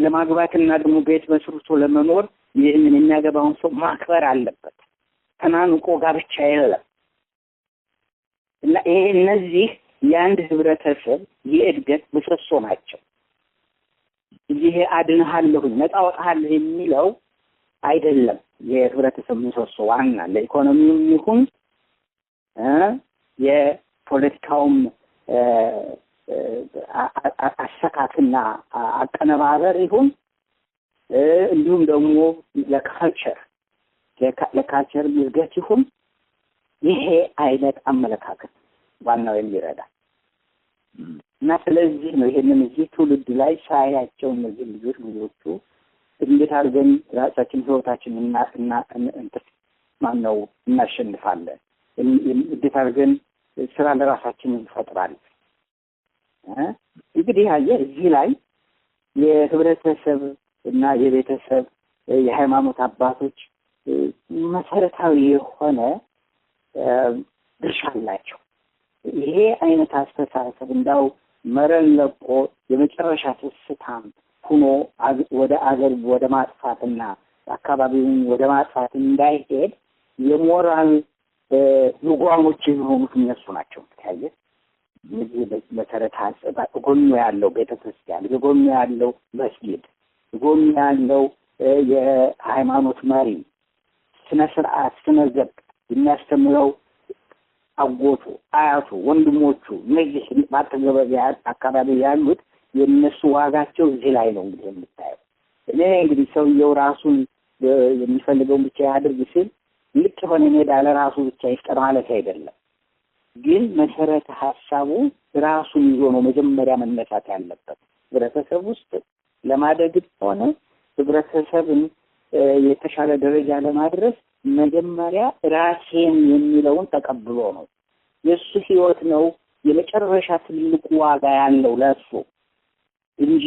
ለማግባትና ደግሞ ቤት መስርቶ ለመኖር ይህንን የሚያገባውን ሰው ማክበር አለበት። ተናንቆ ጋብቻ የለም እና እነዚህ የአንድ ህብረተሰብ የእድገት ምሰሶ ናቸው። ይሄ አድንሃለሁ ነፃ አወጣሃለሁ የሚለው አይደለም። የህብረተሰብ ምሰሶ ዋና ለኢኮኖሚውም ይሁን የፖለቲካውም አሰካክና አቀነባበር ይሁን እንዲሁም ደግሞ ለካልቸር ምዝገት ይሁን ይሄ አይነት አመለካከት ዋናው የሚረዳ እና ስለዚህ ነው ይሄንን እዚህ ትውልድ ላይ ሳያቸው እነዚህ ልጆቹ እንዴት አድርገን ራሳችን ህይወታችንን እናሸንፋለን፣ እንዴት አድርገን ስራ ለራሳችን እንፈጥራለን። እንግዲህ እዚህ ላይ የህብረተሰብ እና የቤተሰብ የሃይማኖት አባቶች መሰረታዊ የሆነ ድርሻ አላቸው። ይሄ አይነት አስተሳሰብ እንዳው መረን ለቆ የመጨረሻ ስስታም ሆኖ ወደ አገር ወደ ማጥፋትና አካባቢውን ወደ ማጥፋት እንዳይሄድ የሞራል ልጓሞች የሆኑት እነሱ ናቸው። ታየ መሰረተ ሀሳብ ጎኑ ያለው ቤተክርስቲያን፣ ጎኑ ያለው መስጊድ፣ ጎኑ ያለው የሃይማኖት መሪ ስነ ስርዓት ስነ ዘብ የሚያስተምረው አጎቱ፣ አያቱ፣ ወንድሞቹ እነዚህ ባጠገበያ አካባቢ ያሉት የነሱ ዋጋቸው እዚህ ላይ ነው እንግዲህ የምታየው። እኔ እንግዲህ ሰውየው ራሱን የሚፈልገውን ብቻ ያድርግ ሲል ልክ ሆነ ሜዳ ለራሱ ብቻ ይፍጠር ማለት አይደለም። ግን መሰረተ ሀሳቡ ራሱን ይዞ ነው መጀመሪያ መነሳት ያለበት። ህብረተሰብ ውስጥ ለማደግ ሆነ ህብረተሰብን የተሻለ ደረጃ ለማድረስ መጀመሪያ ራሴን የሚለውን ተቀብሎ ነው። የሱ ህይወት ነው የመጨረሻ ትልቁ ዋጋ ያለው ለሱ እንጂ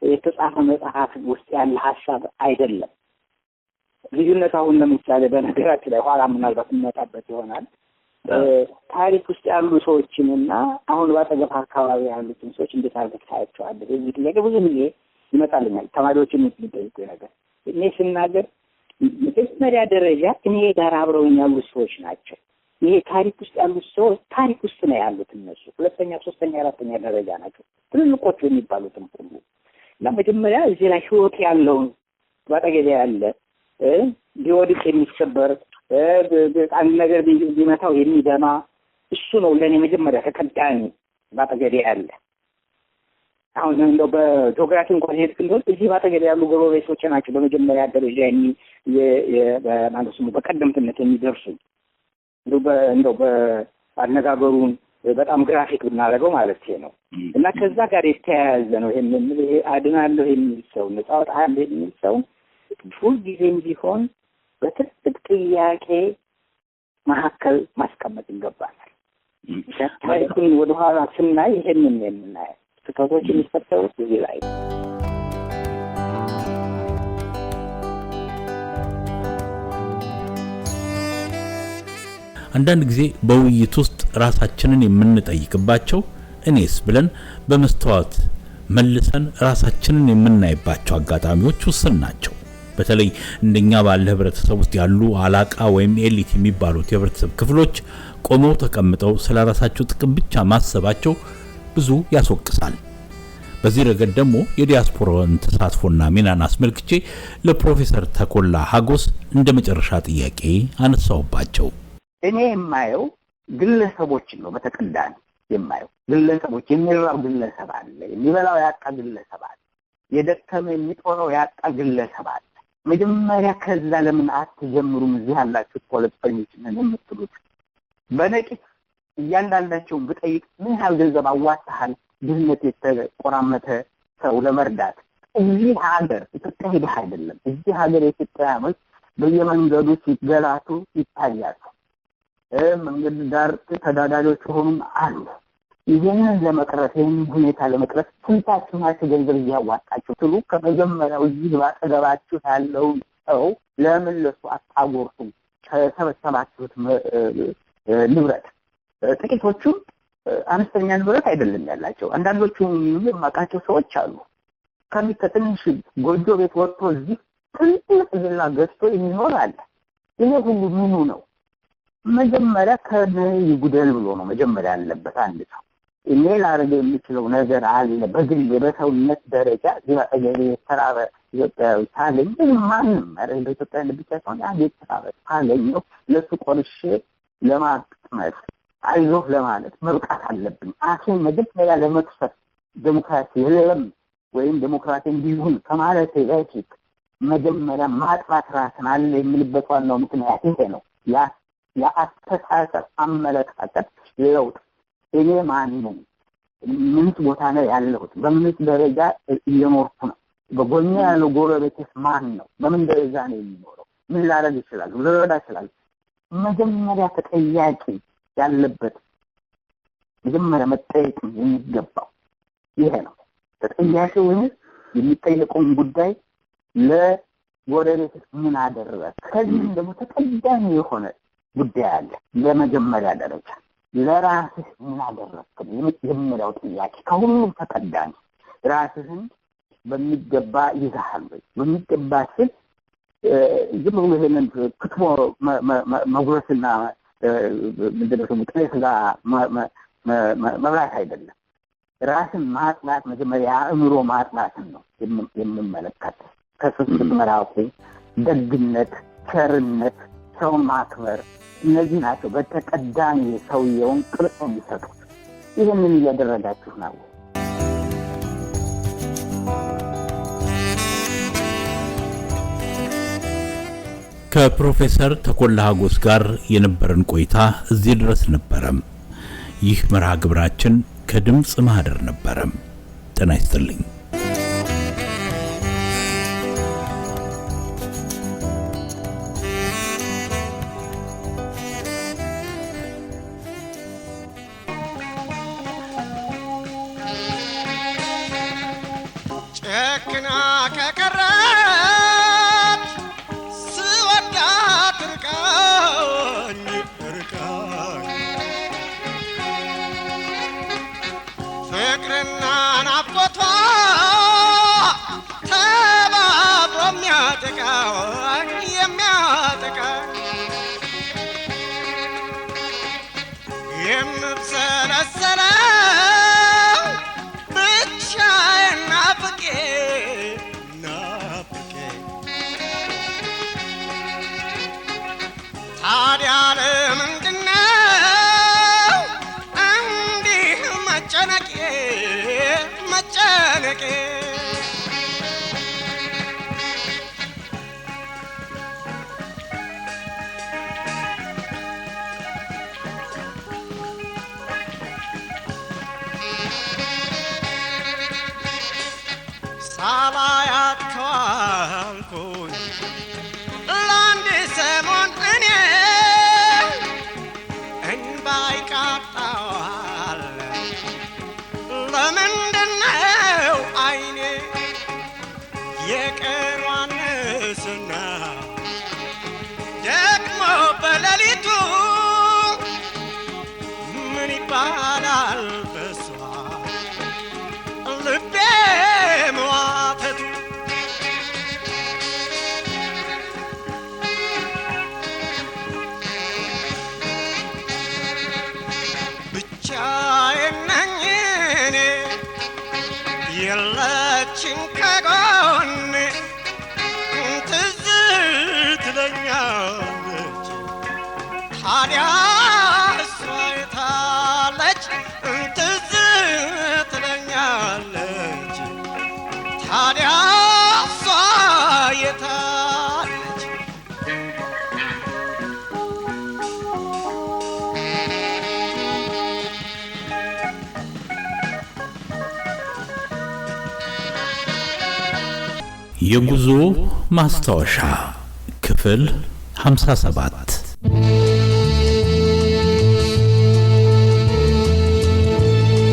የተጻፈ መጽሐፍ ውስጥ ያለ ሀሳብ አይደለም። ልዩነት አሁን ለምሳሌ በነገራችን ላይ ኋላ ምናልባት እንመጣበት ይሆናል። ታሪክ ውስጥ ያሉ ሰዎችንና አሁን ባጠገብ አካባቢ ያሉትን ሰዎች እንዴት አድርገህ ታያቸዋለህ? እዚህ ጥያቄ ብዙ ጊዜ ይመጣልኛል። ተማሪዎችን የሚጠይቁ ነገር እኔ ስናገር መጀመሪያ ደረጃ እኔ ጋር አብረውኝ ያሉ ሰዎች ናቸው። ይሄ ታሪክ ውስጥ ያሉት ሰዎች ታሪክ ውስጥ ነው ያሉት እነሱ ሁለተኛ፣ ሶስተኛ፣ አራተኛ ደረጃ ናቸው ትልልቆቹ የሚባሉትም ሁሉ እና መጀመሪያ እዚህ ላይ ህይወት ያለውን ባጠገብ ያለ ሊወድቅ የሚሰበር አንድ ነገር ቢመታው የሚደማ እሱ ነው ለኔ መጀመሪያ ተቀዳሚ ባጠገብ ያለ። አሁን እንደው በጂኦግራፊ እንኳን ሄድክ እንደው እዚህ ባጠገብ ያሉ ጎረቤቶች ናቸው በመጀመሪያ ደረጃ በማለት ስሙ በቀደምትነት የሚደርሱ እንደው በአነጋገሩን በጣም ግራፊክ ብናደርገው ማለት ነው እና ከዛ ጋር የተያያዘ ነው። ይሄ አድናለሁ የሚል ሰው ነፃ አወጣለሁ የሚል ሰው ሁልጊዜም ቢሆን በትልቅ ጥያቄ መካከል ማስቀመጥ ይገባናል። ታሪኩን ወደኋላ ስናይ ይሄንን የምናየው ስህተቶች የሚፈጠሩት እዚህ ላይ አንዳንድ ጊዜ በውይይት ውስጥ ራሳችንን የምንጠይቅባቸው እኔስ ብለን በመስተዋት መልሰን ራሳችንን የምናይባቸው አጋጣሚዎች ውስን ናቸው። በተለይ እንደኛ ባለ ህብረተሰብ ውስጥ ያሉ አላቃ ወይም ኤሊት የሚባሉት የህብረተሰብ ክፍሎች ቆመው ተቀምጠው ስለራሳቸው ጥቅም ብቻ ማሰባቸው ብዙ ያስወቅሳል። በዚህ ረገድ ደግሞ የዲያስፖራን ተሳትፎና ሚናን አስመልክቼ ለፕሮፌሰር ተኮላ ሀጎስ እንደ መጨረሻ ጥያቄ አነሳውባቸው። እኔ የማየው ግለሰቦችን ነው። በተቀዳሚ የማየው ግለሰቦች፣ የሚራብ ግለሰብ አለ፣ የሚበላው ያጣ ግለሰብ አለ፣ የደከመ የሚጦረው ያጣ ግለሰብ አለ። መጀመሪያ ከዛ ለምን አትጀምሩም? እዚህ ያላችሁ ፖለቲከኞች ነን የምትሉት በነቂስ እያንዳንዳቸውን ብጠይቅ ምን ያህል ገንዘብ አዋጣሃል ድህነት የተቆራመተ ሰው ለመርዳት? እዚህ ሀገር ኢትዮጵያ ሄደህ አይደለም። እዚህ ሀገር የኢትዮጵያውያኖች በየመንገዱ ሲገላቱ ይታያሉ። መንገድ ዳር ተዳዳሪዎች ሆኑም አሉ። ይህንን ለመቅረፍ ይህንን ሁኔታ ለመቅረፍ ስንታችሁ ናችሁ ገንዘብ እያዋጣችሁ ትሉ ከመጀመሪያው እዚህ ባጠገባችሁ ያለው ሰው ለምን ለሱ አታጎርቱ? ከሰበሰባችሁት ንብረት ጥቂቶቹም አነስተኛ ንብረት አይደለም ያላቸው። አንዳንዶቹ የማውቃቸው ሰዎች አሉ ከትንሽ ጎጆ ቤት ወጥቶ እዚህ ትልቅ ቪላ ገዝቶ የሚኖር አለ። ይሄ ሁሉ ምኑ ነው? መጀመሪያ ከነይ ይጉደል ብሎ ነው መጀመሪያ ያለበት አንድ ሰው። እኔ ላደርግ የምችለው ነገር አለ በግል በሰውነት ደረጃ ዚባገሬ ተራበ ኢትዮጵያዊ ታለኝ ማንም አይደል በኢትዮጵያ ብቻ ሳይሆን አንድ ተራበ ታለኝ ነው ለሱ ቆርሼ ለማጥመት አይዞህ ለማለት መብቃት አለብኝ። አሁን መጀመሪያ ለመክፈት ዲሞክራሲ የለም ወይም ዲሞክራሲ እንዲሁን ከማለት በፊት መጀመሪያ ማጥራት ራስን አለ የሚልበት ዋናው ምክንያት ይሄ ነው። የአስተሳሰብ አመለካከት ለውጥ እኔ ማን ነኝ? ምን ቦታ ነው ያለሁት? በምን ደረጃ እየኖርኩ ነው? በጎኔ ያለው ጎረቤቴስ ማን ነው? በምን ደረጃ ነው የሚኖረው? ምን ላደርግ ይችላል? ልረዳ ይችላል? መጀመሪያ ተጠያቂ ያለበት መጀመሪያ መጠየቅ የሚገባው ይሄ ነው። ተጠያቂ ወይም የሚጠየቀውን ጉዳይ ለጎረቤቴስ ምን አደረገ? ከዚህም ደግሞ ተቀዳሚ የሆነ ጉዳይ አለ። ለመጀመሪያ ደረጃ ለራስህ ምን አደረግክ? የመጀመሪያው ጥያቄ ከሁሉም ተቀዳሚ ራስህን በሚገባ ይዘሃል ወይ? በሚገባ ስል ዝም ብሎ ይሄንን ክትፎ መጉረስና ምንድነው ጥሬ ስጋ መብላት አይደለም። ራስን ማጥናት መጀመሪያ አእምሮ ማጥናትን ነው የምመለከት። ከስስት መራቁ፣ ደግነት፣ ቸርነት፣ ሰውን ማክበር እነዚህ ናቸው በተቀዳሚ ሰውየውን ቅርጽ የሚሰጡት። ይህንን እያደረጋችሁ ነው። ከፕሮፌሰር ተኮላ ሀጎስ ጋር የነበረን ቆይታ እዚህ ድረስ ነበረም። ይህ መርሃ ግብራችን ከድምጽ ማህደር ነበረም። ጤና ይስጥልኝ። ጨክና ከቀረት ስወዳት ርቃኝ ፍቅርና ናፍቆቷ ተባብሮ የሚያጠቃኝ የምብሰለሰለው ብቻዬን ናፍቄ ታዲያ ለምንድነው እንዲህ መጨነቄ? ሳላያት ከዋልኩኝ ለአንድ ሰሞን እኔ እንባይ ቃጣዋል። ለምንድነው አይኔ የቀኗን ንስና ደግሞ በሌሊቱ ምን ይባላል በሷ ልቤ መዋተቱ? ብቻዬን ነኝ እኔ የለችም ከጎኔ ትዝ ትለኛለች ታዲያ እሷ የታለች? ትዝ ትለኛለች ታዲያ እሷ የታለች? የጉዞ ማስታወሻ ክፍል 57 ጨክና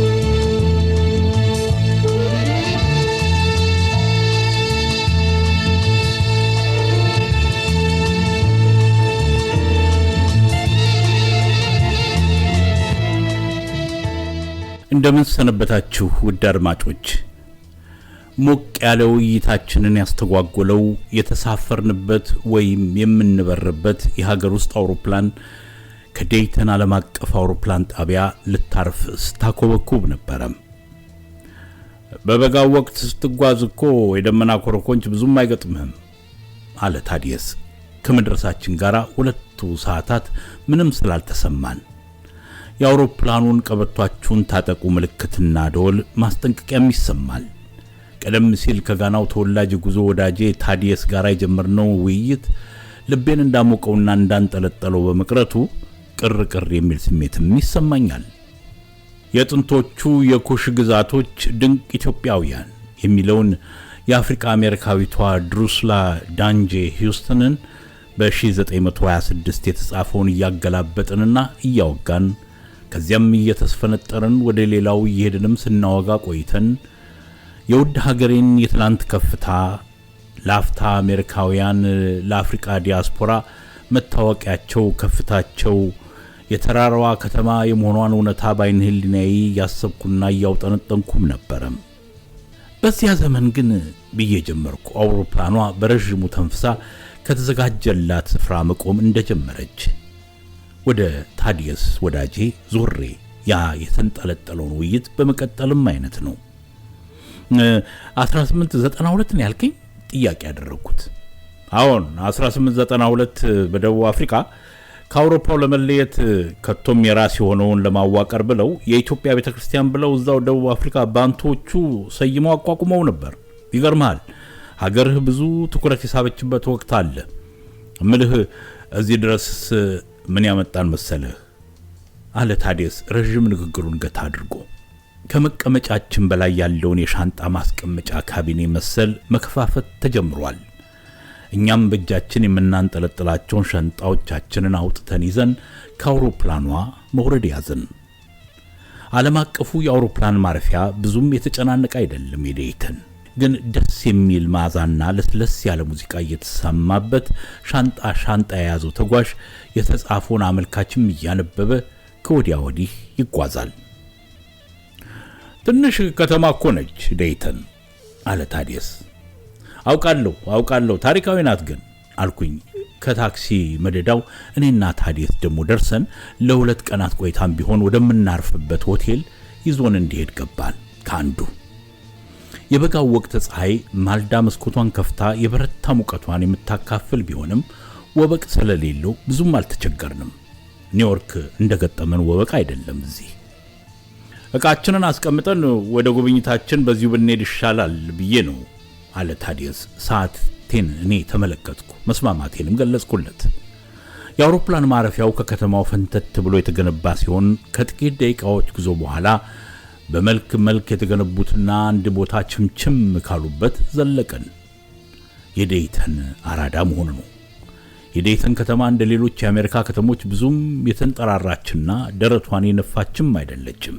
እንደምን ሰነበታችሁ ውድ አድማጮች። ሞቅ ያለው ውይይታችንን ያስተጓጎለው የተሳፈርንበት ወይም የምንበርበት የሀገር ውስጥ አውሮፕላን ከዴይተን ዓለም አቀፍ አውሮፕላን ጣቢያ ልታርፍ ስታኮበኩብ ነበረ። በበጋው ወቅት ስትጓዝ እኮ የደመና ኮረኮንች ብዙም አይገጥምህም አለ ታዲየስ ከመድረሳችን ጋር 2 ሰዓታት ምንም ስላልተሰማን። የአውሮፕላኑን ቀበቷችሁን ታጠቁ ምልክትና ደወል ማስጠንቀቂያም ይሰማል። ቀደም ሲል ከጋናው ተወላጅ ጉዞ ወዳጄ ታዲየስ ጋር የጀመርነው ውይይት ልቤን እንዳሞቀውና እንዳንጠለጠለው በመቅረቱ ቅር የሚል ስሜትም ይሰማኛል። የጥንቶቹ የኩሽ ግዛቶች ድንቅ ኢትዮጵያውያን የሚለውን የአፍሪካ አሜሪካዊቷ ድሩስላ ዳንጄ ሂውስተንን በ1926 የተጻፈውን እያገላበጥንና እያወጋን ከዚያም እየተስፈነጠርን ወደ ሌላው እየሄድንም ስናወጋ ቆይተን የውድ ሀገሬን የትላንት ከፍታ ለአፍታ አሜሪካውያን ለአፍሪካ ዲያስፖራ መታወቂያቸው ከፍታቸው የተራራዋ ከተማ የመሆኗን እውነታ ባይን ህሊናዬ ያሰብኩና ያውጠነጠንኩም ነበር። በዚያ ዘመን ግን ብዬ ጀመርኩ አውሮፕላኗ በረጅሙ ተንፍሳ ከተዘጋጀላት ስፍራ መቆም እንደጀመረች ወደ ታዲየስ ወዳጄ ዞሬ ያ የተንጠለጠለውን ውይይት በመቀጠልም አይነት ነው 1892 ነው ያልከኝ ጥያቄ ያደረኩት። አዎን 1892 በደቡብ አፍሪካ ከአውሮፓው ለመለየት ከቶም የራስ የሆነውን ለማዋቀር ብለው የኢትዮጵያ ቤተክርስቲያን ብለው እዛው ደቡብ አፍሪካ ባንቶቹ ሰይመው አቋቁመው ነበር። ይገርማል ሀገርህ ብዙ ትኩረት የሳበችበት ወቅት አለ። ምልህ እዚህ ድረስ ምን ያመጣን መሰለህ አለ ታዲየስ ረጅም ንግግሩን ገታ አድርጎ። ከመቀመጫችን በላይ ያለውን የሻንጣ ማስቀመጫ ካቢኔ መሰል መከፋፈት ተጀምሯል። እኛም በእጃችን የምናንጠለጥላቸውን ሻንጣዎቻችንን አውጥተን ይዘን ከአውሮፕላኗ መውረድ ያዝን። ዓለም አቀፉ የአውሮፕላን ማረፊያ ብዙም የተጨናነቀ አይደለም። የዴይተን ግን ደስ የሚል ማዛና ለስለስ ያለ ሙዚቃ እየተሰማበት ሻንጣ የያዘው ተጓዥ የተጻፈውን አመልካችም እያነበበ ከወዲያ ወዲህ ይጓዛል። ትንሽ ከተማ እኮ ነች ዴይተን አለ ታዲየስ። አውቃለሁ ታሪካዊ ናት ግን አልኩኝ ከታክሲ መደዳው እኔና ታዲየስ ደሞ ደርሰን ለ2 ቀናት ቆይታም ቢሆን ወደምናርፍበት ሆቴል ይዞን እንዲሄድ ገባን። ካንዱ የበጋው ወቅት ፀሐይ ማልዳ መስኮቷን ከፍታ የበረታ ሙቀቷን የምታካፍል ቢሆንም ወበቅ ስለሌለው ብዙም አልተቸገርንም። ኒውዮርክ እንደገጠመን ወበቅ አይደለም። እዚህ እቃችንን አስቀምጠን ወደ ጉብኝታችን በዚሁ ብንሄድ ይሻላል ብዬ ነው አለ ታዲየስ። ሰዓቴን እኔ ተመለከትኩ፣ መስማማቴንም ገለጽኩለት። የአውሮፕላን ማረፊያው ከከተማው ፈንተት ብሎ የተገነባ ሲሆን ከጥቂት ደቂቃዎች ጉዞ በኋላ በመልክ የተገነቡትና አንድ ቦታ ችምችም ካሉበት ዘለቀን። የዴይተን አራዳ መሆኑ ነው። የዴይተን ከተማ እንደ ሌሎች የአሜሪካ ከተሞች ብዙም የተንጠራራችና ደረቷን የነፋችም አይደለችም።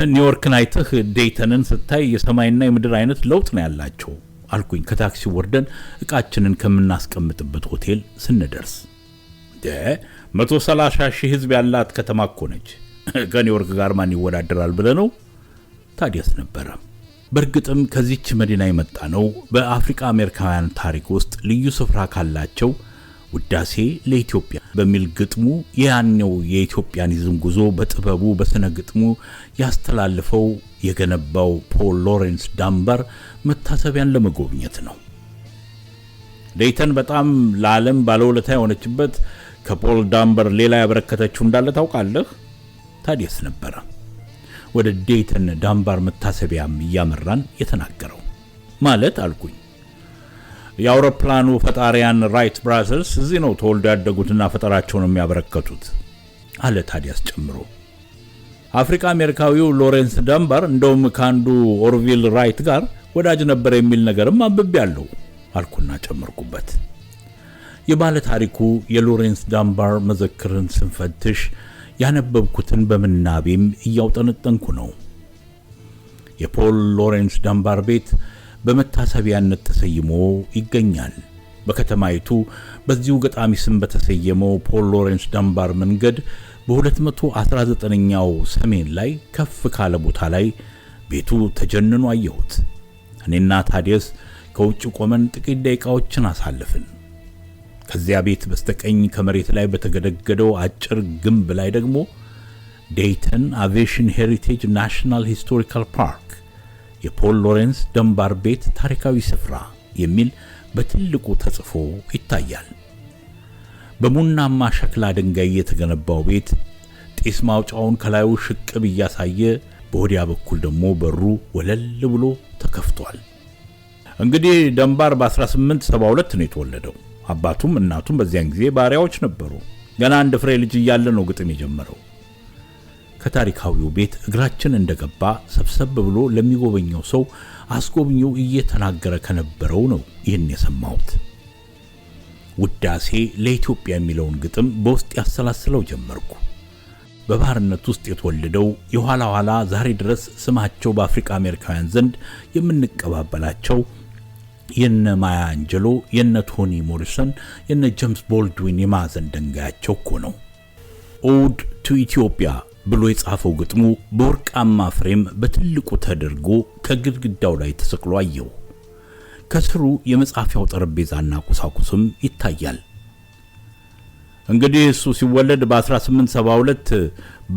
ኒውዮርክን አይተህ ዴይተንን ስታይ የሰማይና የምድር አይነት ለውጥ ነው ያላቸው አልኩኝ ከታክሲ ወርደን እቃችንን ከምናስቀምጥበት ሆቴል ስንደርስ። 130,000 ህዝብ ያላት ከተማ እኮ ነች። ከኒውዮርክ ጋር ማን ይወዳደራል ብለ ነው ታዲየስ ነበረ። በርግጥም ከዚች መዲና የመጣ ነው በአፍሪካ አሜሪካውያን ታሪክ ውስጥ ልዩ ስፍራ ካላቸው ውዳሴ ለኢትዮጵያ በሚል ግጥሙ ያኔው የኢትዮጵያኒዝም ጉዞ በጥበቡ በስነ ግጥሙ ያስተላልፈው የገነባው ፖል ሎሬንስ ዳንባር መታሰቢያን ለመጎብኘት ነው። ዴይተን በጣም ለዓለም ባለውለታ የሆነችበት ከፖል ዳንባር ሌላ ያበረከተችው እንዳለ ታውቃለህ ታዲየስ ነበረ ወደ ዴይተን ዳንባር መታሰቢያም እያመራን የተናገረው። ማለት አልኩኝ የአውሮፕላኑ ፈጣሪያን ራይት ብራዘርስ እዚህ ነው ተወልደው ያደጉትና ፈጠራቸውን የሚያበረከቱት አለ ታዲየስ ጨምሮ። አፍሪካ አሜሪካዊው ሎሬንስ ዳንባር እንደውም ካንዱ ኦርቪል ራይት ጋር ወዳጅ ነበር የሚል ነገርም አንብቤያለሁ አልኩና ጨመርኩበት። የባለ ታሪኩ የሎሬንስ ዳንባር መዘክርን ስንፈትሽ ያነበብኩትን በመናቤም እያውጠነጠንኩ ነው። የፖል ሎሬንስ ዳንባር ቤት በመታሰቢያነት ተሰይሞ ይገኛል። በከተማይቱ በዚሁ ገጣሚ ስም በተሰየመው ፖል ሎሬንስ ዳንባር መንገድ በ219ኛው ሰሜን ላይ ከፍ ካለ ቦታ ላይ ቤቱ ተጀንኖ አየሁት። እኔና ታዲያስ ከውጭ ቆመን ጥቂት ደቂቃዎችን አሳለፍን። ከዚያ ቤት በስተቀኝ ከመሬት ላይ በተገደገደው አጭር ግንብ ላይ ደግሞ ዴይተን አቪዬሽን ሄሪቴጅ ናሽናል ሂስቶሪካል ፓርክ የፖል ሎሬንስ ደንባር ቤት ታሪካዊ ስፍራ የሚል በትልቁ ተጽፎ ይታያል። በሙናማ ሸክላ ድንጋይ የተገነባው ቤት ጢስ ማውጫውን ከላዩ ሽቅብ እያሳየ በወዲያ በኩል ደግሞ በሩ ወለል ብሎ ተከፍቷል። እንግዲህ ደንባር በ1872 ነው የተወለደው። አባቱም እናቱም በዚያን ጊዜ ባሪያዎች ነበሩ። ገና አንድ ፍሬ ልጅ እያለ ነው ግጥም የጀመረው። ከታሪካዊው ቤት እግራችን እንደገባ ሰብሰብ ብሎ ለሚጎበኘው ሰው አስጎብኚው እየተናገረ ከነበረው ነው ይህን የሰማሁት። ውዳሴ ለኢትዮጵያ የሚለውን ግጥም በውስጥ ያሰላስለው ጀመርኩ። በባህርነት ውስጥ የተወለደው የኋላ ኋላ ዛሬ ድረስ ስማቸው በአፍሪካ አሜሪካውያን ዘንድ የምንቀባበላቸው የነ ማያ አንጀሎ፣ የነ ቶኒ ሞሪሰን፣ የነ ጄምስ ቦልድዊን የማዕዘን ድንጋያቸው እኮ ነው። ኦድ ቱ ኢትዮጵያ ብሎ የጻፈው ግጥሙ በወርቃማ ፍሬም በትልቁ ተደርጎ ከግድግዳው ላይ ተሰቅሎ አየው። ከስሩ የመጻፊያው ጠረጴዛና ቁሳቁስም ይታያል። እንግዲህ እሱ ሲወለድ በ1872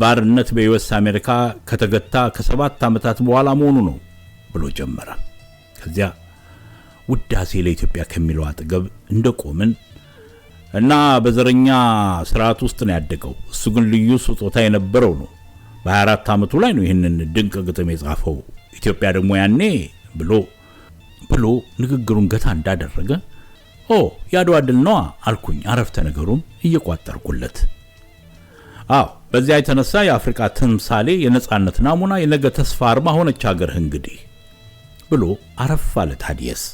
ባርነት በዩኤስ አሜሪካ ከተገታ ከ7 ዓመታት በኋላ መሆኑ ነው ብሎ ጀመረ። ከዚያ ውዳሴ ለኢትዮጵያ ከሚለው አጠገብ እንደቆምን እና በዘረኛ ስርዓት ውስጥ ነው ያደገው። እሱ ግን ልዩ ስጦታ የነበረው ነው። በ24 ዓመቱ ላይ ነው ይህንን ድንቅ ግጥም የጻፈው። ኢትዮጵያ ደግሞ ያኔ ብሎ ንግግሩን ገታ እንዳደረገ ያድዋ ድል ነው አልኩኝ፣ አረፍተ ነገሩን እየቋጠርኩለት። በዚያ የተነሳ የአፍሪካ ተምሳሌ፣ የነጻነት ናሙና፣ የነገ ተስፋ አርማ ሆነች ሀገር እንግዲህ ብሎ አረፍ አለ ታዲያስ።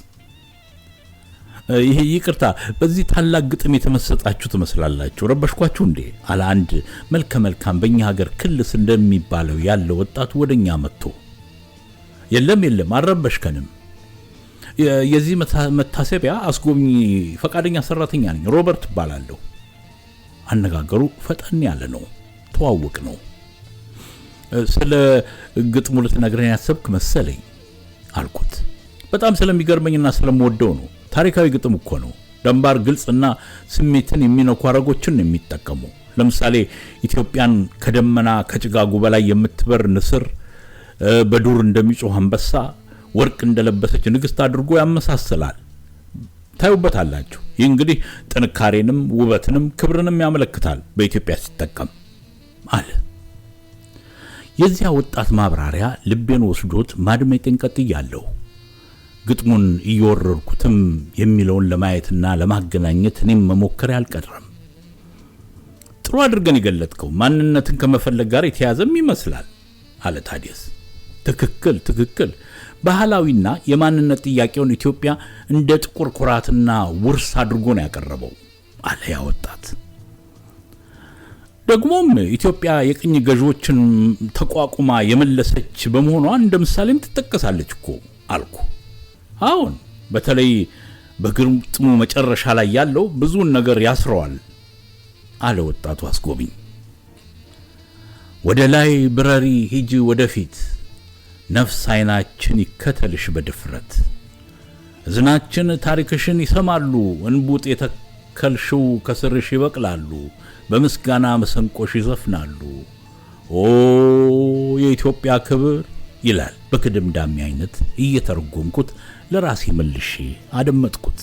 ይሄ ይቅርታ፣ በዚህ ታላቅ ግጥም የተመሰጣችሁ ትመስላላችሁ። ረበሽኳችሁ እንዴ? አለ አንድ መልከ መልካም በእኛ ሀገር ክልስ እንደሚባለው ያለ ወጣቱ ወደኛ መጥቶ። የለም አልረበሽከንም። የዚህ መታሰቢያ አስጎብኚ ፈቃደኛ ሰራተኛ ነኝ፣ ሮበርት እባላለሁ። አነጋገሩ ፈጠን ያለ ነው። ተዋወቅ ነው። ስለ ግጥሙ ልትነግረኝ ያሰብክ መሰለኝ አልኩት። በጣም ስለሚገርመኝና ስለምወደው ነው። ታሪካዊ ግጥም እኮ ነው። ደንባር ግልጽና ስሜትን የሚነኩ አረጎችን የሚጠቀሙ። ለምሳሌ ኢትዮጵያን ከደመና ከጭጋጉ በላይ የምትበር ንስር፣ በዱር እንደሚጮህ አንበሳ፣ ወርቅ እንደለበሰች ንግስት አድርጎ ያመሳስላል። ታዩበታላችሁ። ይህ እንግዲህ ጥንካሬንም ውበትንም ክብርንም ያመለክታል በኢትዮጵያ ሲጠቀም አለ። የዚያ ወጣት ማብራሪያ ልቤን ወስዶት ማድመጤን ቀጥያለሁ። ግጥሙን እየወረርኩትም የሚለውን ለማየትና ለማገናኘት እኔም መሞከር ያልቀረም። ጥሩ አድርገን የገለጥከው ማንነትን ከመፈለግ ጋር የተያዘም ይመስላል አለ ታዲያስ። ትክክል። ባህላዊና የማንነት ጥያቄውን ኢትዮጵያ እንደ ጥቁር ኩራትና ውርስ አድርጎ ነው ያቀረበው አለ ያ ወጣት። ደግሞም ኢትዮጵያ የቅኝ ገዢዎችን ተቋቁማ የመለሰች በመሆኗ እንደ ምሳሌም ትጠቀሳለች እኮ አልኩ። አሁን በተለይ በግጥሙ መጨረሻ ላይ ያለው ብዙን ነገር ያስረዋል አለ ወጣቱ አስጎብኝ። ወደ ላይ ብረሪ ሂጂ ወደፊት፣ ነፍስ አይናችን ይከተልሽ በድፍረት፣ እዝናችን ታሪክሽን ይሰማሉ፣ እንቡጥ የተከልሽው ከስርሽ ይበቅላሉ፣ በምስጋና መሰንቆሽ ይዘፍናሉ፣ ኦ የኢትዮጵያ ክብር ይላል። በክድምዳሚ አይነት እየተረጎምኩት ለራሴ መልሼ አደመጥኩት።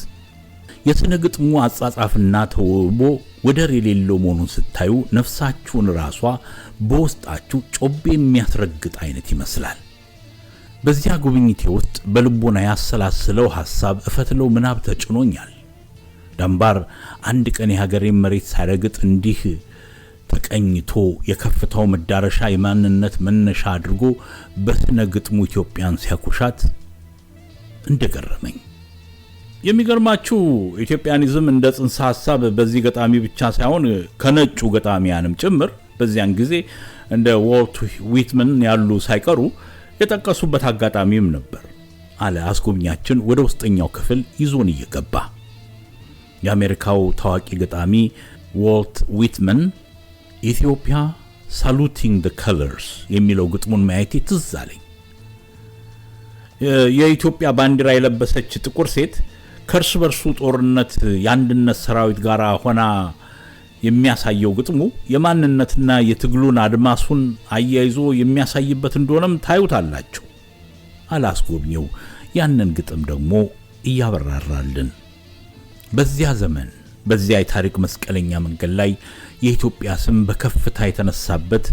የስነ ግጥሙ አጻጻፍና ተውቦ ወደር የሌለው መሆኑን ስታዩ ነፍሳችሁን ራሷ በውስጣችሁ ጮቤ የሚያስረግጥ አይነት ይመስላል። በዚያ ጉብኝቴ ውስጥ በልቦና ያሰላስለው ሐሳብ እፈትለው ምናብ ተጭኖኛል። ደንባር አንድ ቀን የሀገሬን መሬት ሳይረግጥ እንዲህ ተቀኝቶ የከፍታው መዳረሻ የማንነት መነሻ አድርጎ በስነ ግጥሙ ኢትዮጵያን ሲያኩሻት እንደገረመኝ። የሚገርማችሁ ኢትዮጵያኒዝም እንደ ጽንሰ ሐሳብ በዚህ ገጣሚ ብቻ ሳይሆን ከነጩ ገጣሚያንም ጭምር በዚያን ጊዜ እንደ ዋልት ዊትመን ያሉ ሳይቀሩ የጠቀሱበት አጋጣሚም ነበር አለ አስጎብኛችን ወደ ውስጠኛው ክፍል ይዞን እየገባ። የአሜሪካው ታዋቂ ገጣሚ ዋልት ዊትመን ኢትዮጵያ ሳሉቲንግ ዘ ከለርስ የሚለው ግጥሙን ማየት ትዝ አለኝ። የኢትዮጵያ ባንዲራ የለበሰች ጥቁር ሴት ከርስ በርሱ ጦርነት የአንድነት ሰራዊት ጋር ሆና የሚያሳየው ግጥሙ የማንነትና የትግሉን አድማሱን አያይዞ የሚያሳይበት እንደሆነም ታዩታላችሁ። አላስጎብኘው ያንን ግጥም ደግሞ እያበራራልን በዚያ ዘመን በዚያ የታሪክ መስቀለኛ መንገድ ላይ የኢትዮጵያ ስም በከፍታ የተነሳበት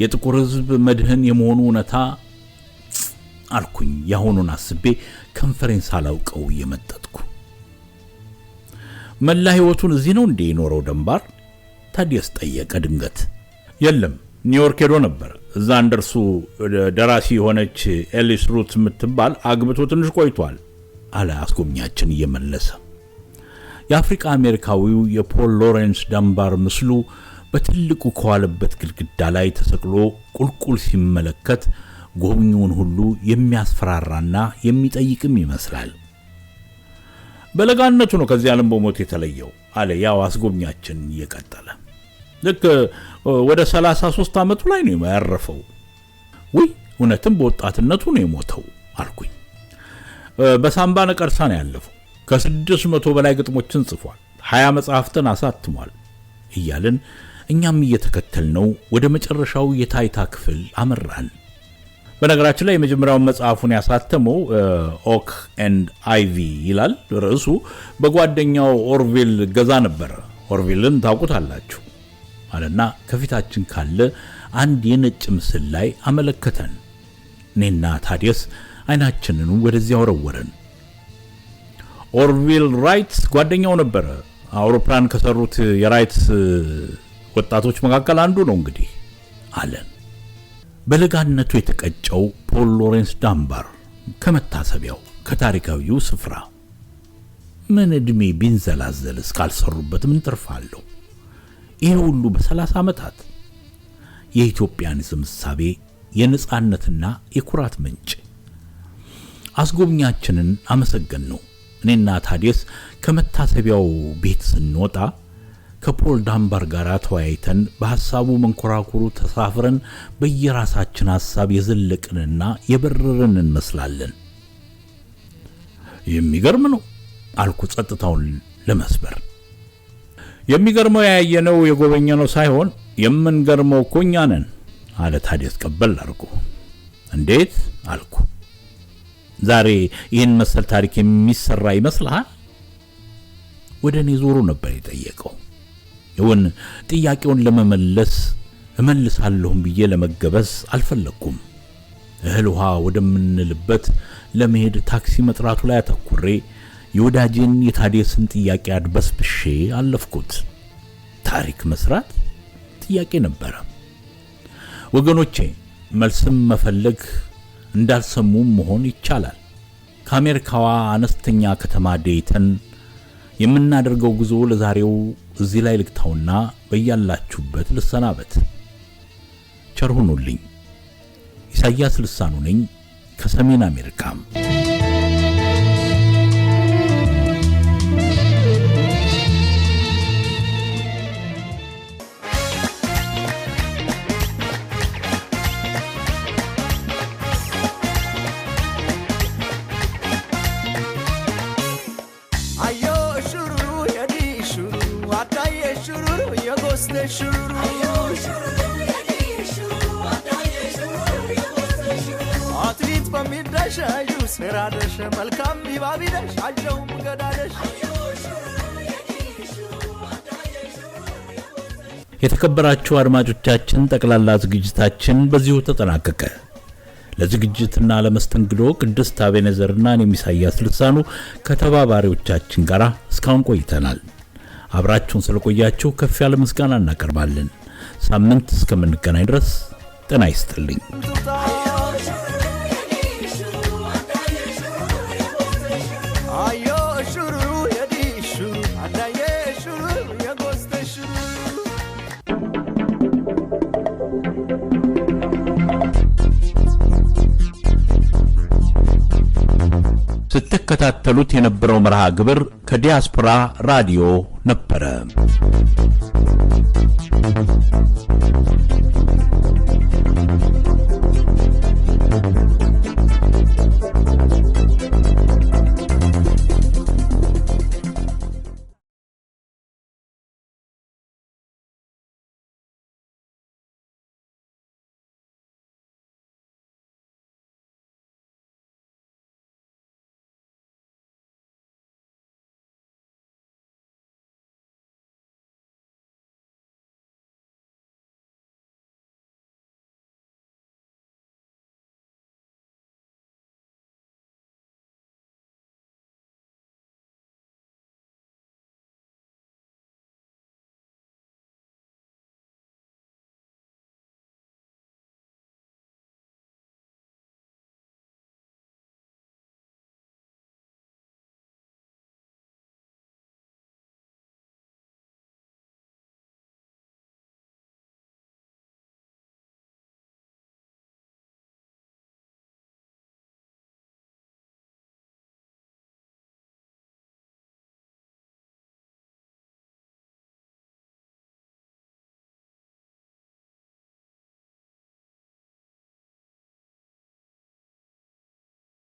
የጥቁር ሕዝብ መድህን የመሆኑ እውነታ አልኩኝ። ያሁኑን አስቤ ኮንፈረንስ አላውቀው እየመጠጥኩ መላ ህይወቱን እዚህ ነው እንዴ የኖረው ደንባር? ታዲያስ ጠየቀ ድንገት። የለም ኒውዮርክ ሄዶ ነበር። እዛ እንደርሱ ደራሲ የሆነች ኤሊስ ሩት የምትባል አግብቶ ትንሽ ቆይቷል አለ አስጎብኛችን እየመለሰ። የአፍሪካ አሜሪካዊው የፖል ሎሬንስ ዳንባር ምስሉ በትልቁ ከዋለበት ግድግዳ ላይ ተሰቅሎ ቁልቁል ሲመለከት ጎብኚውን ሁሉ የሚያስፈራራና የሚጠይቅም ይመስላል። በለጋነቱ ነው ከዚህ ዓለም በሞት የተለየው አለ ያው አስጎብኛችን እየቀጠለ። ልክ ወደ 33 ዓመቱ ላይ ነው ያረፈው። ወይ እውነትም በወጣትነቱ ነው የሞተው አልኩኝ። በሳምባ ነቀርሳ ነው ያለፈው። ከ600 በላይ ግጥሞችን ጽፏል። 20 መጽሐፍትን አሳትሟል እያልን እኛም እየተከተልነው ወደ መጨረሻው የታይታ ክፍል አመራን። በነገራችን ላይ የመጀመሪያውን መጽሐፉን ያሳተመው ኦክ ኤንድ አይቪ ይላል ርዕሱ። በጓደኛው ኦርቪል ገዛ ነበር። ኦርቪልን ታውቁታላችሁ አለና ከፊታችን ካለ አንድ የነጭ ምስል ላይ አመለከተን። እኔና ታዲያስ አይናችንን ወደዚያ ወረወረን። ኦርቪል ራይት ጓደኛው ነበር። አውሮፕላን ከሰሩት የራይት ወጣቶች መካከል አንዱ ነው እንግዲህ አለን። በለጋነቱ የተቀጨው ፖል ሎሬንስ ዳንባር ከመታሰቢያው ከታሪካዊው ስፍራ ምን እድሜ ቢንዘላዘል እስካልሰሩበት ምን ትርፋለሁ? ይሄ ሁሉ በ30 ዓመታት የኢትዮጵያን ስምሳቤ የነጻነትና የኩራት ምንጭ። አስጎብኛችንን አመሰገን ነው። እኔና ታዲያስ ከመታሰቢያው ቤት ስንወጣ ከፖል ዳንባር ጋር ተወያይተን በሐሳቡ መንኮራኩሩ ተሳፍረን በየራሳችን ሐሳብ የዘለቅንና የበረርን እንመስላለን። የሚገርም ነው አልኩ ጸጥታውን ለመስበር። የሚገርመው ያየነው የጎበኘነው ሳይሆን የምንገርመው እኮ እኛ ነን አለ ታዲያስ ቀበል አድርጎ። እንዴት አልኩ። ዛሬ ይህን መሰል ታሪክ የሚሰራ ይመስልሃል? ወደ እኔ ዞሮ ነበር የጠየቀው። ይሁን ጥያቄውን ለመመለስ እመልሳለሁም ብዬ ለመገበስ አልፈለኩም። እህል ውሃ ወደምንልበት ለመሄድ ታክሲ መጥራቱ ላይ አተኩሬ የወዳጄን የታዲያስን ጥያቄ አድበስብሼ አለፍኩት። ታሪክ መስራት ጥያቄ ነበረ። ወገኖቼ መልስም መፈለግ እንዳልሰሙም መሆን ይቻላል። ከአሜሪካዋ አነስተኛ ከተማ ዴይተን የምናደርገው ጉዞ ለዛሬው እዚህ ላይ ልክታውና በያላችሁበት ልሰናበት። ቸር ሁኑልኝ። ኢሳያስ ልሳኑ ነኝ ከሰሜን አሜሪካ። መልካም ይባቢደሽ አጀው መንገዳደሽ። የተከበራችሁ አድማጮቻችን ጠቅላላ ዝግጅታችን በዚሁ ተጠናቀቀ። ለዝግጅትና ለመስተንግዶ ቅድስት አቤኔዘርና እኔም ኢሳያስ ልሳኑ ከተባባሪዎቻችን ጋር እስካሁን ቆይተናል። አብራችሁን ስለቆያችሁ ከፍ ያለ ምስጋና እናቀርባለን። ሳምንት እስከምንገናኝ ድረስ ጤና ይስጥልኝ። ስትከታተሉት የነበረው መርሃ ግብር ከዲያስፖራ ራዲዮ ነበረ።